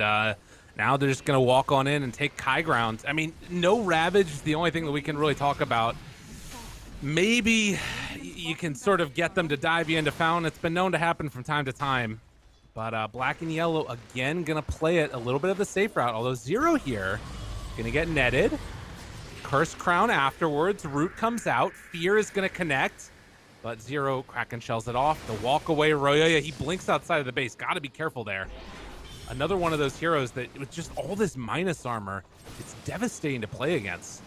now they're just going to walk on in and take high ground. I mean, no Ravage is the only thing that we can really talk about. Maybe you can sort of get them to dive you into Fountain. It's been known to happen from time to time. But black and yellow, again, going to play it a little bit of the safe route. Although Zero here, going to get netted. Curse Crown afterwards. Root comes out. Fear is going to connect. But Zero Kraken shells it off. The walk away Ryoya, he blinks outside of the base. Got to be careful there. Another one of those heroes that with just all this minus armor, it's devastating to play against.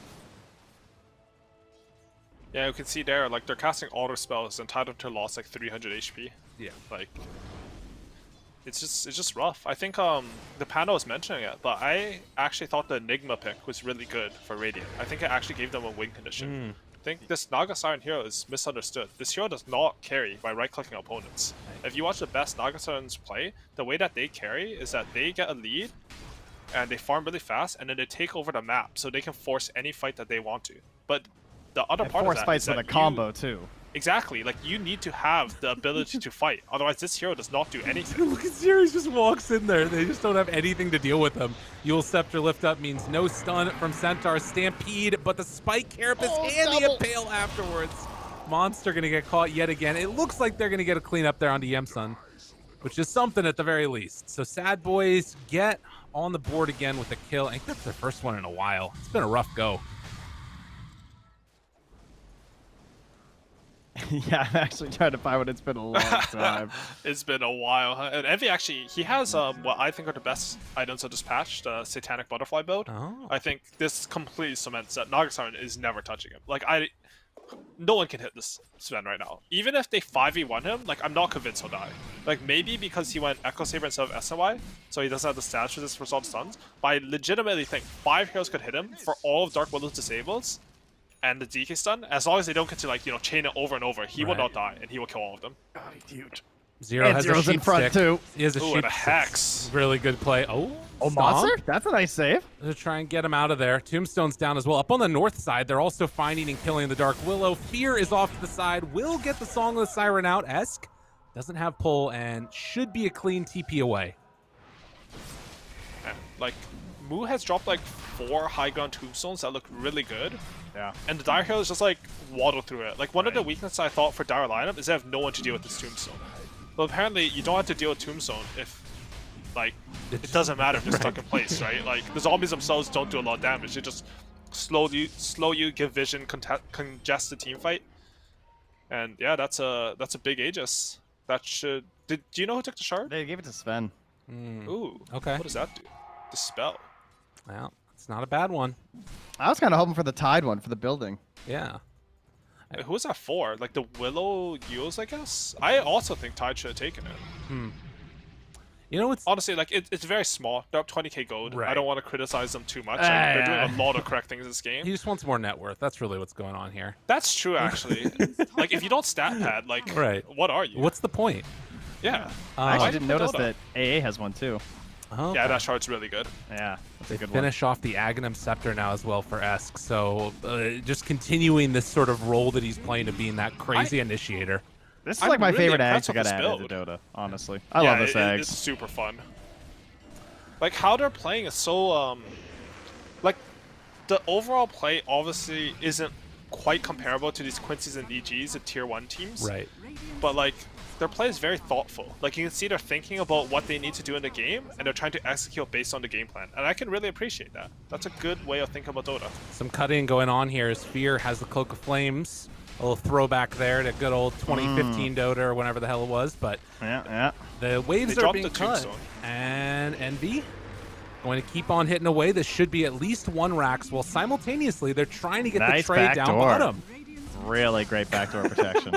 Yeah, you can see there, like they're casting auto spells and Tidehunter lost like 300 HP. Yeah. Like it's just rough. I think the panel was mentioning it, but I actually thought the Enigma pick was really good for Radiant. I think it actually gave them a win condition. I think this Naga Siren hero is misunderstood. This hero does not carry by right-clicking opponents. If you watch the best Naga Sirens play, the way that they carry is that they get a lead and they farm really fast and then they take over the map so they can force any fight that they want to. But the other And part force of that fights is with that a combo too. Exactly. Like, you need to have the ability to fight. Otherwise, this hero does not do anything. Look at Series just walks in there. They just don't have anything to deal with him. Yule Scepter lift up means no stun from Centaur. Stampede, but the Spike Carapace and the Impale afterwards. Monster gonna get caught yet again. It looks like they're gonna get a cleanup there onto Yemsun, which is something at the very least. So Sad Boys get on the board again with a kill. I think that's their first one in a while. It's been a rough go. Yeah, I'm actually trying to find what it's been a long time. It's been a while. Huh? And Envy actually, he has what I think are the best items of this patch, the Satanic Butterfly build. Oh. I think this completely cements that Nagasarn is never touching him. Like, no one can hit this Sven right now. Even if they 5v1 him, like, I'm not convinced he'll die. Like, maybe because he went Echo Saber instead of SNY, so he doesn't have the stats for this for all the stuns. But I legitimately think 5 heroes could hit him for all of Dark Willow's disables and the DK stun. As long as they don't get to, like, you know, chain it over and over, he will not die, and he will kill all of them. God, he's huge. Zero And has Zero's a in sheep front stick. too. He has a Ooh, sheep and a stick. Hex. Really good play. Oh, Oh, stomp. Monster? That's a nice save. To try and get him out of there. Tombstone's down as well. Up on the north side, they're also finding and killing the Dark Willow. Fear is off to the side. Will get the Song of the Siren out. Esk doesn't have pull and should be a clean TP away. And, like, Moo has dropped like 4 high ground tombstones that look really good. Yeah. And the Dire Hero is just like waddle through it. Like, one of the weaknesses I thought for Dire lineup is they have no one to deal with this tombstone. But apparently you don't have to deal with tombstone if, like, it doesn't matter if they're stuck in place, right? Like, the zombies themselves don't do a lot of damage. They just slow you, give vision, congest the team fight. And yeah, that's a big Aegis. That should. Do you know who took the shard? They gave it to Sven. Ooh. Okay. What does that do? Dispel. Well, it's not a bad one. I was kind of hoping for the Tide one for the building. Yeah. Wait, who was that for? Like the Willow Yules, I guess? I also think Tide should have taken it. You know, it's Honestly, like, it's very small. They're up 20k gold. Right. I don't want to criticize them too much. Like, they're doing a lot of correct things in this game. he just wants more net worth. That's really what's going on here. That's true, actually. Like, if you don't stat pad, like, Right. what are you? What's the point? Yeah. I Why actually did didn't you put notice Dota? that AA has one too. Oh, Yeah, that shard's really good. Yeah, that's a good one. finish off the Aghanim Scepter now as well for Esk. So just continuing this sort of role that he's playing of being that crazy initiator. This is I'm like my really favorite impressed Ags I with got this added to build. Dota, honestly. I Yeah, love this Ags. It's super fun. Like, how they're playing is so, like, the overall play obviously isn't quite comparable to these Quincy's and EGs, the tier 1 teams. Right. But, like, their play is very thoughtful. Like, you can see they're thinking about what they need to do in the game, and they're trying to execute based on the game plan. And I can really appreciate that. That's a good way of thinking about Dota. Some cutting going on here as Fear has the Cloak of Flames. A little throwback there to good old 2015 Dota or whenever the hell it was. But Yeah. the waves They are dropped being the cut. Tombstone. And Envy going to keep on hitting away. This should be at least 1 Rax, while simultaneously they're trying to get Nice the trade back down door. bottom. Really great backdoor protection.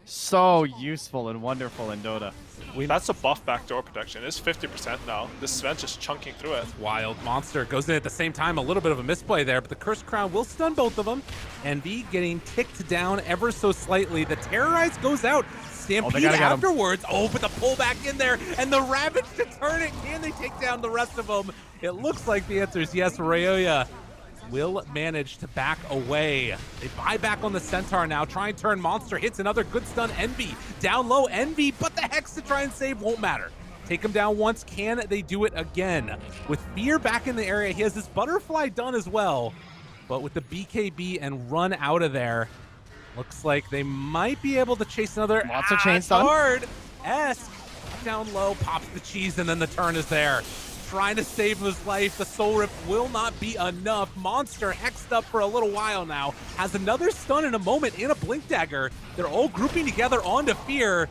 So useful and wonderful in Dota. That's a buff backdoor protection. It's 50% now. This Sven's just chunking through it. Wild Monster goes in at the same time. A little bit of a misplay there, but the Cursed Crown will stun both of them. Envy getting ticked down ever so slightly. The Terrorize goes out. Stampede gotta get him. afterwards. Oh, but the pull back in there, and the Ravage to turn it. Can they take down the rest of them? It looks like the answer is yes. Rayoya will manage to back away. They buy back on the Centaur now. Try and turn. Monster hits another good stun. Envy down low. Envy, but the Hex to try and save won't matter. Take him down once. Can they do it again? With Fear back in the area, he has this butterfly done as well. But with the BKB and run out of there, looks like they might be able to chase another. Monster chain it's stun. hard. Esk down low, pops the cheese, and then the turn is there. Trying to save his life. The Soul Rip will not be enough. Monster hexed up for a little while now. Has another stun in a moment and a Blink Dagger. They're all grouping together onto Fear,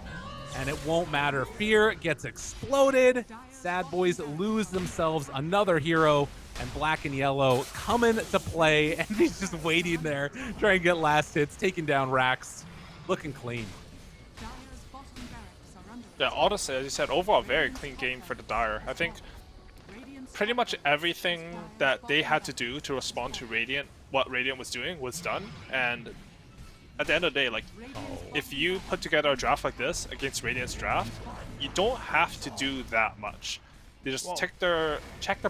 and it won't matter. Fear gets exploded. Sad Boys lose themselves another hero, and Black and Yellow coming to play, and he's just waiting there, trying to get last hits, taking down Rax. Looking clean. Yeah, honestly, as you said, overall, very clean game for the Dire. I think pretty much everything that they had to do to respond to Radiant, what Radiant was doing, was done. And at the end of the day, like, if you put together a draft like this against Radiant's draft, you don't have to do that much. They just check their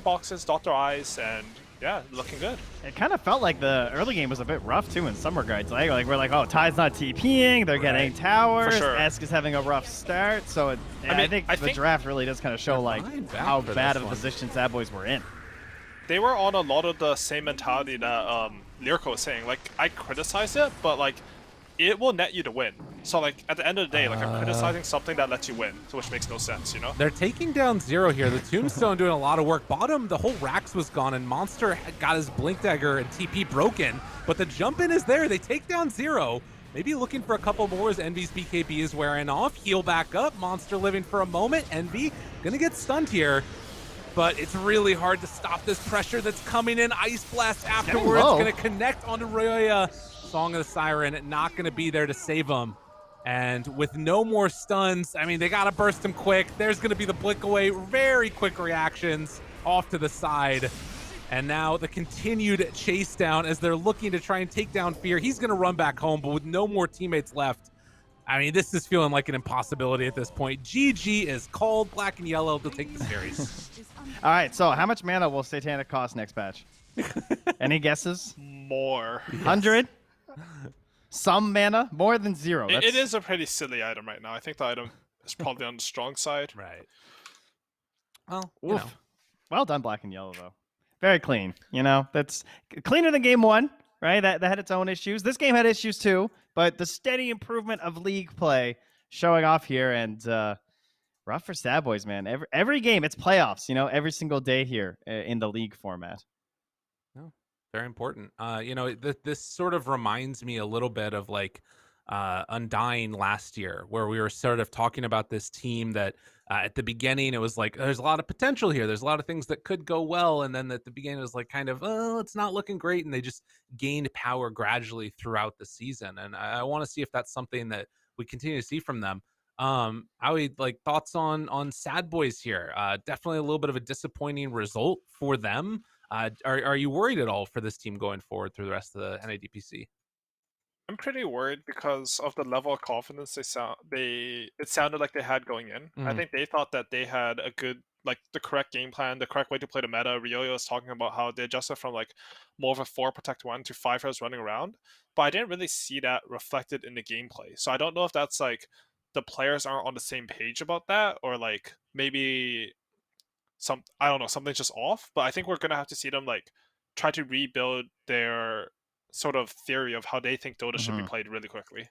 boxes, dot their I's, and Yeah, looking good. It kind of felt like the early game was a bit rough too in some regards. Like we're like, oh, Ty's not TPing, they're getting towers. sure. Esk is having a rough start. So I think the draft really does kind of show like how bad of a position sadboys were in. They were on a lot of the same mentality that Lyrical was saying. Like, I criticize it, but like, it will net you to win. So like, at the end of the day, like, I'm criticizing something that lets you win, so which makes no sense, you know? They're taking down Zero here. The Tombstone doing a lot of work. Bottom, the whole Rax was gone, and Monster got his Blink Dagger and TP broken. But the jump in is there. They take down Zero. Maybe looking for a couple more as Envy's BKB is wearing off. Heal back up. Monster living for a moment. Envy gonna get stunned here. But it's really hard to stop this pressure that's coming in. Ice Blast afterwards, going to connect onto Ryoya. Song of the Siren, not going to be there to save him. And with no more stuns, I mean, they got to burst him quick. There's going to be the blink away, very quick reactions off to the side. And now the continued chase down as they're looking to try and take down Fear. He's going to run back home, but with no more teammates left, I mean, this is feeling like an impossibility at this point. GG is called. Black and Yellow to take the series. All right, so how much mana will Satanic cost next patch? Any guesses? More. 100? Some mana? More than 0. It is a pretty silly item right now. I think the item is probably on the strong side. Right. Well, Well done, Black and Yellow, though. Very clean. You know, that's cleaner than game 1, right? That had its own issues. This game had issues, too. But the steady improvement of league play showing off here, and rough for sadboys, man. Every game, it's playoffs, you know, every single day here in the league format. No, very important. This sort of reminds me a little bit of like Undying last year, where we were sort of talking about this team that at the beginning it was like there's a lot of potential here, there's a lot of things that could go well, and then at the beginning it was like kind of it's not looking great, and they just gained power gradually throughout the season. And I want to see if that's something that we continue to see from them. Aui, like thoughts on sadboys here? Definitely a little bit of a disappointing result for them. Are you worried at all for this team going forward through the rest of the NADPC? I'm pretty worried because of the level of confidence it sounded like they had going in. I think they thought that they had a good, like the correct game plan, the correct way to play the meta. Ryoyo was talking about how they adjusted from like more of a 4 protect 1 to 5 heroes running around, but I didn't really see that reflected in the gameplay. So I don't know if that's like the players aren't on the same page about that, or like maybe I don't know, something's just off. But I think we're gonna have to see them like try to rebuild their sort of theory of how they think Dota should be played really quickly.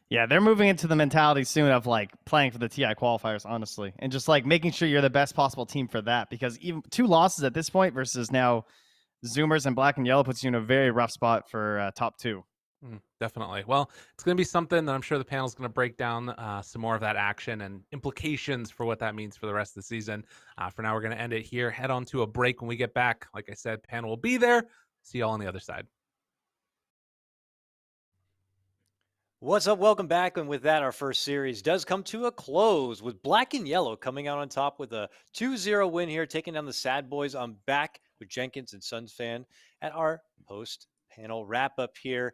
Yeah, they're moving into the mentality soon of like playing for the TI qualifiers, honestly, and just like making sure you're the best possible team for that, because even 2 losses at this point versus now Zoomers and Black and Yellow puts you in a very rough spot for top 2. Definitely. Well, it's going to be something that I'm sure the panel is going to break down some more of that action and implications for what that means for the rest of the season. For now, we're going to end it here. Head on to a break. When we get back, like I said, panel will be there. See you all on the other side. What's up? Welcome back. And with that, our first series does come to a close with Black and Yellow coming out on top with a 2-0 win here, taking down the sadboys. I'm back with Jenkins and Suns fan at our post-panel wrap-up here.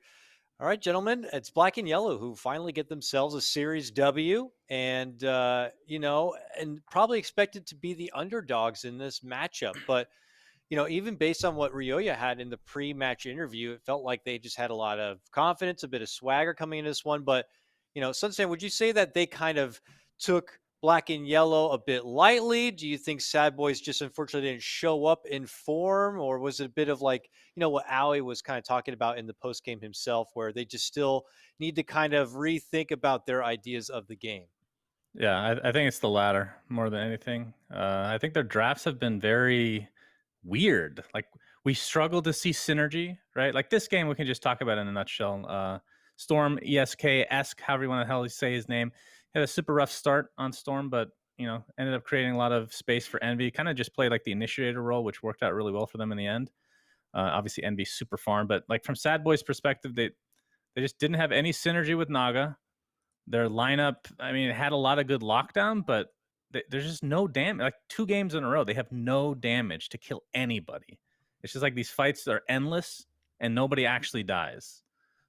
All right, gentlemen, it's Black and Yellow who finally get themselves a Series W, and, and probably expected to be the underdogs in this matchup. But, even based on what Ryoya had in the pre-match interview, it felt like they just had a lot of confidence, a bit of swagger coming into this one. But, Sunsan, would you say that they kind of took Black and Yellow a bit lightly? Do you think sadboys just unfortunately didn't show up in form, or was it a bit of like, what Aui was kind of talking about in the post game himself, where they just still need to kind of rethink about their ideas of the game? Yeah, I think it's the latter more than anything. I think their drafts have been very weird. Like, we struggle to see synergy, right? Like this game, we can just talk about it in a nutshell. Storm, Esk, however you want to hell say his name, had a super rough start on Storm, but ended up creating a lot of space for Envy. Kind of just played like the initiator role, which worked out really well for them in the end. Obviously, Envy super farm, but like from sadboys' perspective, they just didn't have any synergy with Naga. Their lineup, I mean, it had a lot of good lockdown, but there's just no damage. Like 2 games in a row, they have no damage to kill anybody. It's just like these fights are endless and nobody actually dies.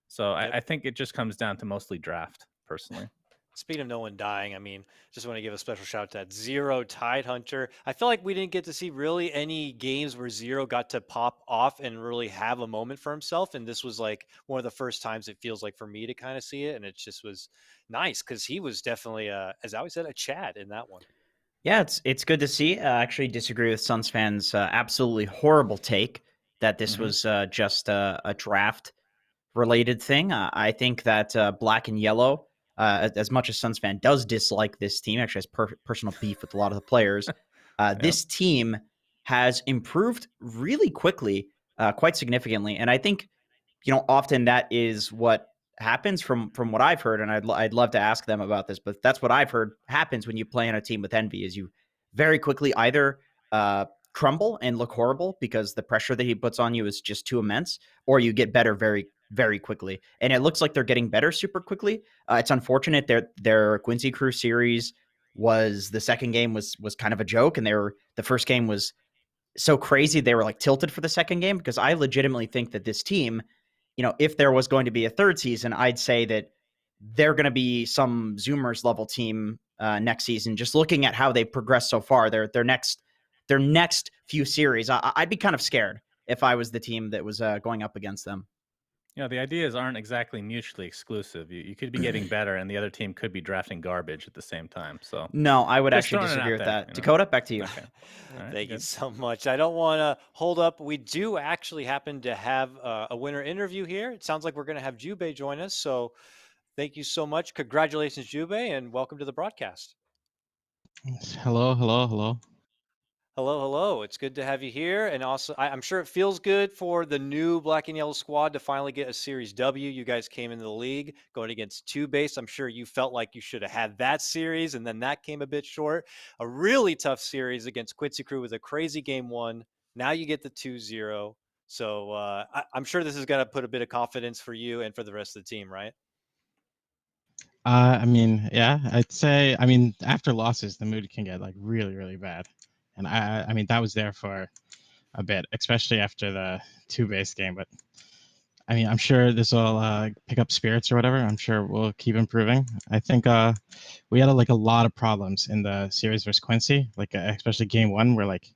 So I think it just comes down to mostly draft, personally. Speaking of no one dying, I mean, just want to give a special shout out to that Zero Tide Hunter. I feel like we didn't get to see really any games where Zero got to pop off and really have a moment for himself. And this was like one of the first times it feels like for me to kind of see it. And it just was nice because he was definitely, as I always said, a Chad in that one. Yeah, it's good to see. I actually disagree with Suns fans' absolutely horrible take that this was just a draft related thing. I think that Black and Yellow, as much as Suns fan does dislike this team, actually has personal beef with a lot of the players. This team has improved really quickly, quite significantly, and I think often that is what happens from what I've heard, and I'd love to ask them about this, but that's what I've heard happens when you play on a team with Envy is you very quickly either crumble and look horrible because the pressure that he puts on you is just too immense, or you get better very very quickly. And it looks like they're getting better super quickly. It's unfortunate their Quincy Crew series was the second game was kind of a joke, and the first game was so crazy they were like tilted for the second game because I legitimately think that this team, if there was going to be a third season, I'd say that they're going to be some Zoomers level team next season. Just looking at how they progressed so far, their next few series, I'd be kind of scared if I was the team that was going up against them. The ideas aren't exactly mutually exclusive. You could be getting better, and the other team could be drafting garbage at the same time. So no, I would just actually throwing it disagree out with there, that. Dakota, back to you. Okay. All right, Thank you good. so much. I don't want to hold up. We do actually happen to have a winner interview here. It sounds like we're going to have Jubei join us. So thank you so much. Congratulations, Jubei, and welcome to the broadcast. Hello, hello, hello. Hello, hello. It's good to have you here. And also, I'm sure it feels good for the new Black and Yellow squad to finally get a Series W. You guys came into the league going against 2Base. I'm sure you felt like you should have had that series, and then that came a bit short. A really tough series against Quincy Crew with a crazy game 1. Now you get the 2-0. So I'm sure this is going to put a bit of confidence for you and for the rest of the team, right? I mean, yeah, I'd say, I mean, after losses, the mood can get like really, really bad. And I mean, that was there for a bit, especially after the 2-base game. But I mean, I'm sure this will pick up spirits or whatever. I'm sure we'll keep improving. I think we had like a lot of problems in the series versus Quincy, like especially game 1, where like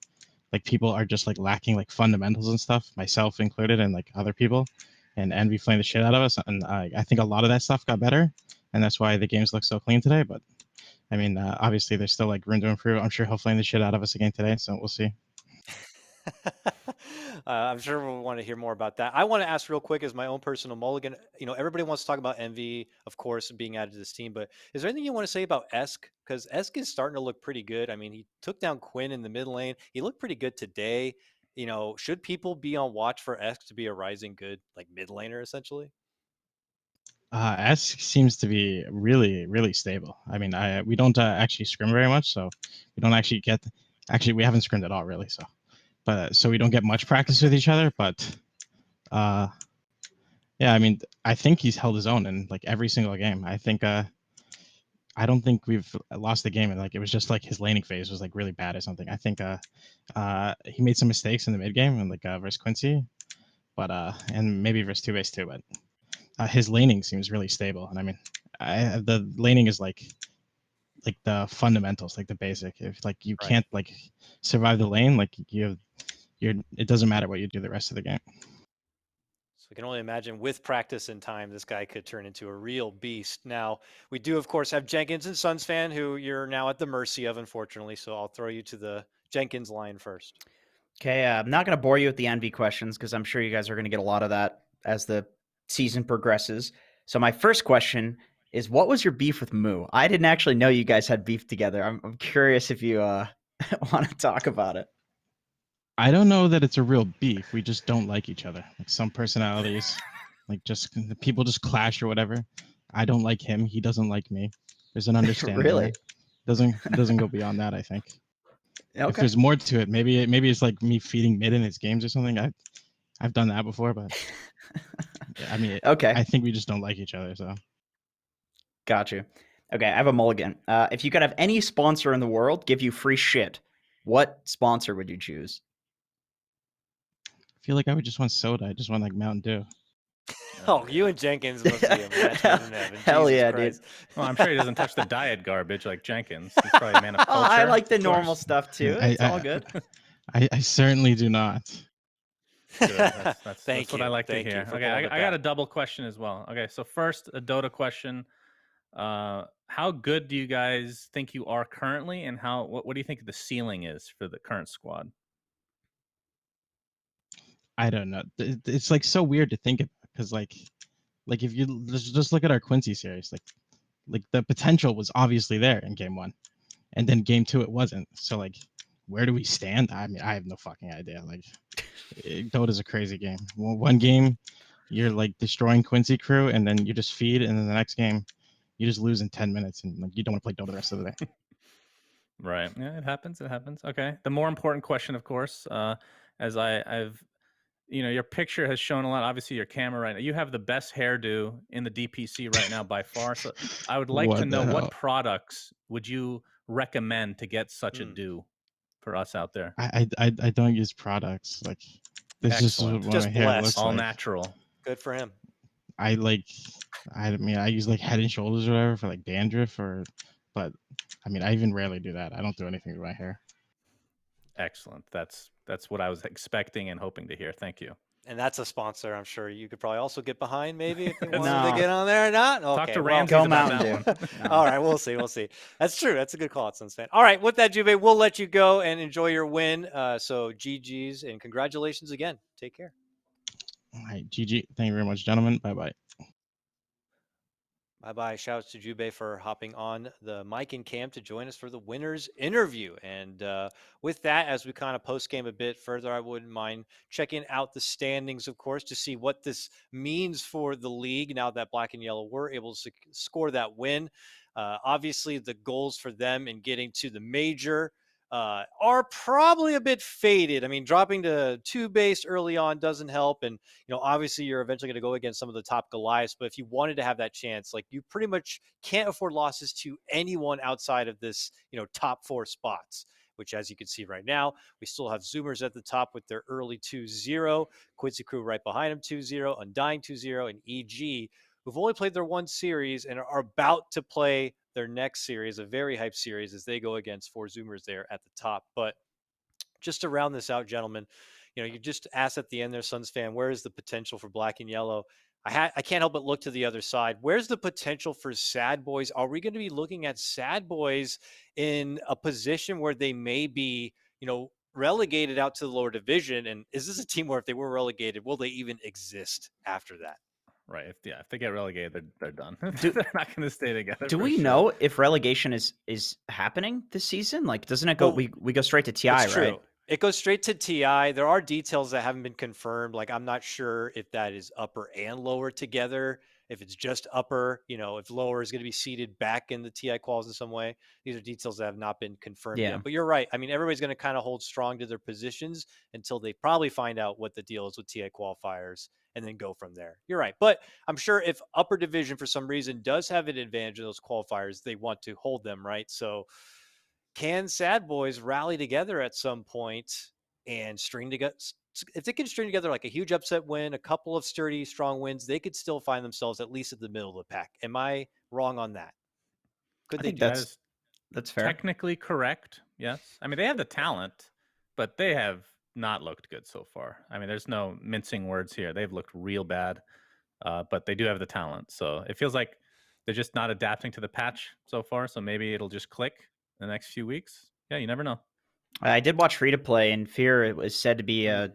people are just like lacking like fundamentals and stuff, myself included, and like other people, and Envy playing the shit out of us. And I think a lot of that stuff got better, and that's why the games look so clean today. But I mean, obviously there's still like room to improve. I'm sure he'll flame the shit out of us again today, so we'll see. I'm sure we'll want to hear more about that. I want to ask real quick as my own personal mulligan. Everybody wants to talk about Envy, of course, being added to this team, but is there anything you want to say about Esk? Because Esk is starting to look pretty good. I mean, he took down Quinn in the mid lane. He looked pretty good today. Should people be on watch for Esk to be a rising good, like mid laner, essentially? Esk seems to be really, really stable. I mean, we don't actually scrim very much, so we don't actually get. Actually, we haven't scrimmed at all, really. So we don't get much practice with each other. But yeah, I mean, I think he's held his own in like every single game. I think I don't think we've lost the game, and like it was just like his laning phase was like really bad or something. I think he made some mistakes in the mid game and like versus Quincy, but and maybe versus 2-base too. But his laning seems really stable, and I mean, the laning is like the fundamentals, like the basic. If like you can't like survive the lane, like it doesn't matter what you do the rest of the game. So we can only imagine with practice and time, this guy could turn into a real beast. Now, we do, of course, have Jenkins and Suns fan, who you're now at the mercy of, unfortunately. So I'll throw you to the Jenkins line first. Okay, I'm not going to bore you with the Envy questions because I'm sure you guys are going to get a lot of that as the season progresses. So my first question is, what was your beef with Moo? I didn't actually know you guys had beef together. I'm curious if you want to talk about it. I don't know that it's a real beef. We just don't like each other. Like some personalities, like just people just clash or whatever. I don't like him. He doesn't like me. There's an understanding. Really? There. Doesn't go beyond that. I think. Okay. If there's more to it, maybe it's like me feeding mid in his games or something. I've done that before, but I mean, okay. I think we just don't like each other. So. Got you. Okay, I have a mulligan. If you could have any sponsor in the world give you free shit, what sponsor would you choose? I feel like I would just want soda. I just want like Mountain Dew. Oh, you and Jenkins must be a match made in heaven. Hell Jesus yeah, Christ. dude. Well, I'm sure he doesn't touch the diet garbage like Jenkins. He's probably a man of Oh, culture. I like the of course. normal stuff too. I- It's all I- good. I certainly do not. Good. That's Thank what you. I like Thank to you hear. for Okay, pulling it I got a back. double question as well. Okay, so first, a Dota question. How good do you guys think you are currently, and what do you think the ceiling is for the current squad? I don't know. It's like so weird to think about because like if you just look at our Quincy series, like the potential was obviously there in game 1, and then game 2 it wasn't. So like, where do we stand? I mean, I have no fucking idea. Like, Dota's a crazy game. One game, you're like destroying Quincy crew, and then you just feed, and then the next game, you just lose in 10 minutes, and like you don't want to play Dota the rest of the day. Right. Yeah, it happens. It happens. Okay. The more important question, of course, as I've, your picture has shown a lot. Obviously, your camera right now. You have the best hairdo in the DPC right now by far. So I would like to What the know what hell? products would you recommend to get such a Hmm. do for us out there? I don't use products. Like, this is Excellent. what Just my hair blessed. looks All like. natural. Good for him. I mean, I use like Head and Shoulders or whatever for like dandruff but I mean, I even rarely do that. I don't do anything to my hair. Excellent. That's what I was expecting and hoping to hear. Thank you. And that's a sponsor I'm sure you could probably also get behind maybe if they No. wanted to get on there or not. Okay, Talk to well, Ramsey Go about Mountain that Dew. one. No. All right, we'll see. We'll see. That's true. That's a good call, Suns fan. All right, with that, Juve, we'll let you go and enjoy your win. So GG's and congratulations again. Take care. All right, GG. Thank you very much, gentlemen. Bye bye. Bye-bye. Shouts to Jube for hopping on the mic and cam to join us for the winner's interview. And with that, as we kind of post-game a bit further, I wouldn't mind checking out the standings, of course, to see what this means for the league now that Black and Yellow were able to score that win. Obviously, the goals for them in getting to the major are probably a bit faded. I mean, dropping to 2 base early on doesn't help. And, obviously you're eventually going to go against some of the top Goliaths. But if you wanted to have that chance, like you pretty much can't afford losses to anyone outside of this, top 4 spots, which as you can see right now, we still have Zoomers at the top with their early 2-0, Quincy Crew right behind them 2-0, Undying 2-0, and EG, who've only played their 1 series and are about to play their next series, a very hyped series, as they go against 4 Zoomers there at the top. But just to round this out, gentlemen, you just asked at the end there, Suns fan, where is the potential for Black and Yellow? I can't help but look to the other side. Where's the potential for Sad Boys? Are we going to be looking at Sad Boys in a position where they may be, relegated out to the lower division? And is this a team where if they were relegated, will they even exist after that? Right. If they get relegated, they're done. They're not going to stay together. Do for we sure. know if relegation is happening this season? Like, doesn't it go? Well, we go straight to TI, It's right? true. It goes straight to TI. There are details that haven't been confirmed. Like, I'm not sure if that is upper and lower together. If it's just upper, if lower is going to be seated back in the TI quals in some way. These are details that have not been confirmed Yeah. yet. But you're right. I mean, everybody's going to kind of hold strong to their positions until they probably find out what the deal is with TI qualifiers and then go from there. You're right. But I'm sure if upper division for some reason does have an advantage of those qualifiers, they want to hold them, right? So can Sad Boys rally together at some point and string together? If they can string together like a huge upset win, a couple of sturdy, strong wins, they could still find themselves at least at the middle of the pack. Am I wrong on that? Could I they think do that's fair. Technically correct. Yes. I mean, they have the talent, but they have not looked good so far. I mean, there's no mincing words here. They've looked real bad, but they do have the talent. So it feels like they're just not adapting to the patch so far. So maybe it'll just click in the next few weeks. Yeah, you never know. I did watch Free to Play, and Fear was said to be a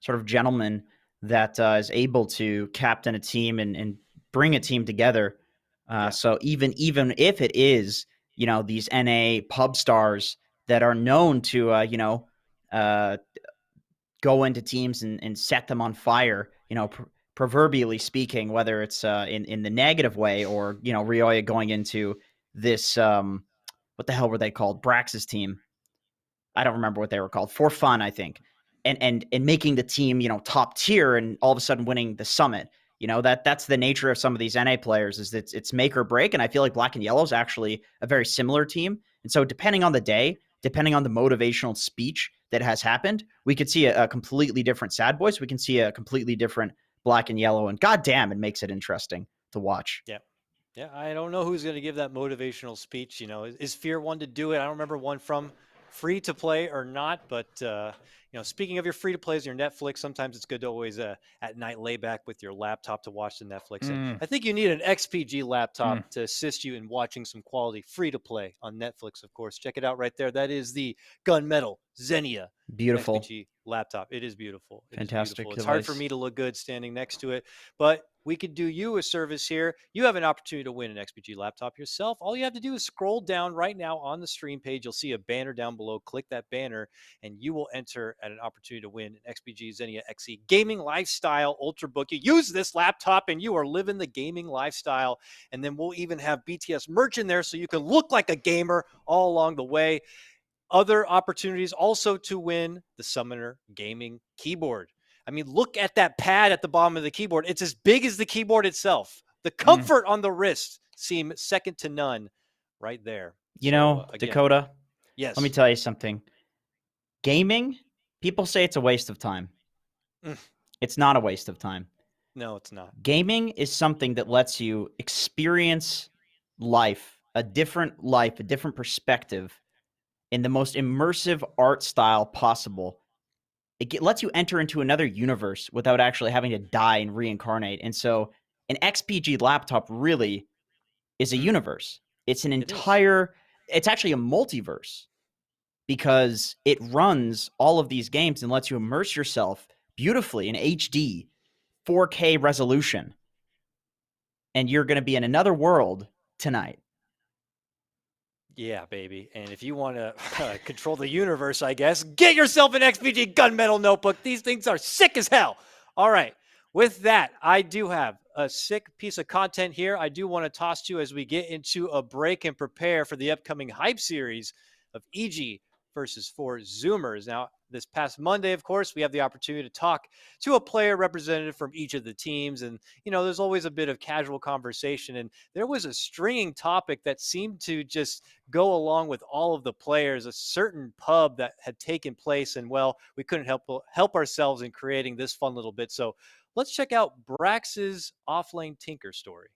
sort of gentleman that is able to captain a team and bring a team together. So even if it is, these NA pub stars that are known to, go into teams and set them on fire, proverbially speaking, whether it's in the negative way or, Rioya going into this, what the hell were they called? Brax's team. I don't remember what they were called. For fun, I think. And making the team, top tier and all of a sudden winning the summit. That's the nature of some of these NA players is that it's make or break. And I feel like Black and Yellow is actually a very similar team. And so depending on the day, depending on the motivational speech that has happened, we could see a completely different Sad Boys. We can see a completely different black and yellow, and goddamn, it makes it interesting to watch. Yeah. Yeah, I don't know who's going to give that motivational speech. Is Fear one to do it? I don't remember one from free to play or not, but speaking of your free to plays, your Netflix, sometimes it's good to always at night lay back with your laptop to watch the Netflix. And I think you need an XPG laptop to assist you in watching some quality free to play on Netflix. Of course, check it out right there. That is the Gunmetal Xenia Beautiful. XPG laptop. It is beautiful. Fantastic It's hard for device. me to look good standing next to it, but we could do you a service here. You have an opportunity to win an XPG laptop yourself. All you have to do is scroll down right now on the stream page. You'll see a banner down below. Click that banner, and you will enter at an opportunity to win an XPG Xenia XE Gaming Lifestyle Ultrabook. You use this laptop, and you are living the gaming lifestyle. And then we'll even have BTS merch in there so you can look like a gamer all along the way. Other opportunities also to win the Summoner Gaming Keyboard. I mean, look at that pad at the bottom of the keyboard. It's as big as the keyboard itself. The comfort on the wrist seem second to none right there. Again, Dakota, yes. Let me tell you something. Gaming, people say it's a waste of time. It's not a waste of time. No, it's not. Gaming is something that lets you experience life, a different perspective in the most immersive art style possible. It lets you enter into another universe without actually having to die and reincarnate. And so an XPG laptop really is a universe. It's an entire, it's actually a multiverse because it runs all of these games and lets you immerse yourself beautifully in HD, 4K resolution. And you're going to be in another world tonight. Yeah, baby. And if you want to control the universe, I guess, get yourself an XPG Gunmetal notebook. These things are sick as hell. All right. With that, I do have a sick piece of content here. I do want to toss to you as we get into a break and prepare for the upcoming hype series of EG versus 4 Zoomers. Now, this past Monday, of course, we have the opportunity to talk to a player representative from each of the teams. And, there's always a bit of casual conversation. And there was a stringing topic that seemed to just go along with all of the players, a certain pub that had taken place. And, well, we couldn't help ourselves in creating this fun little bit. So let's check out Brax's Offlane Tinker story.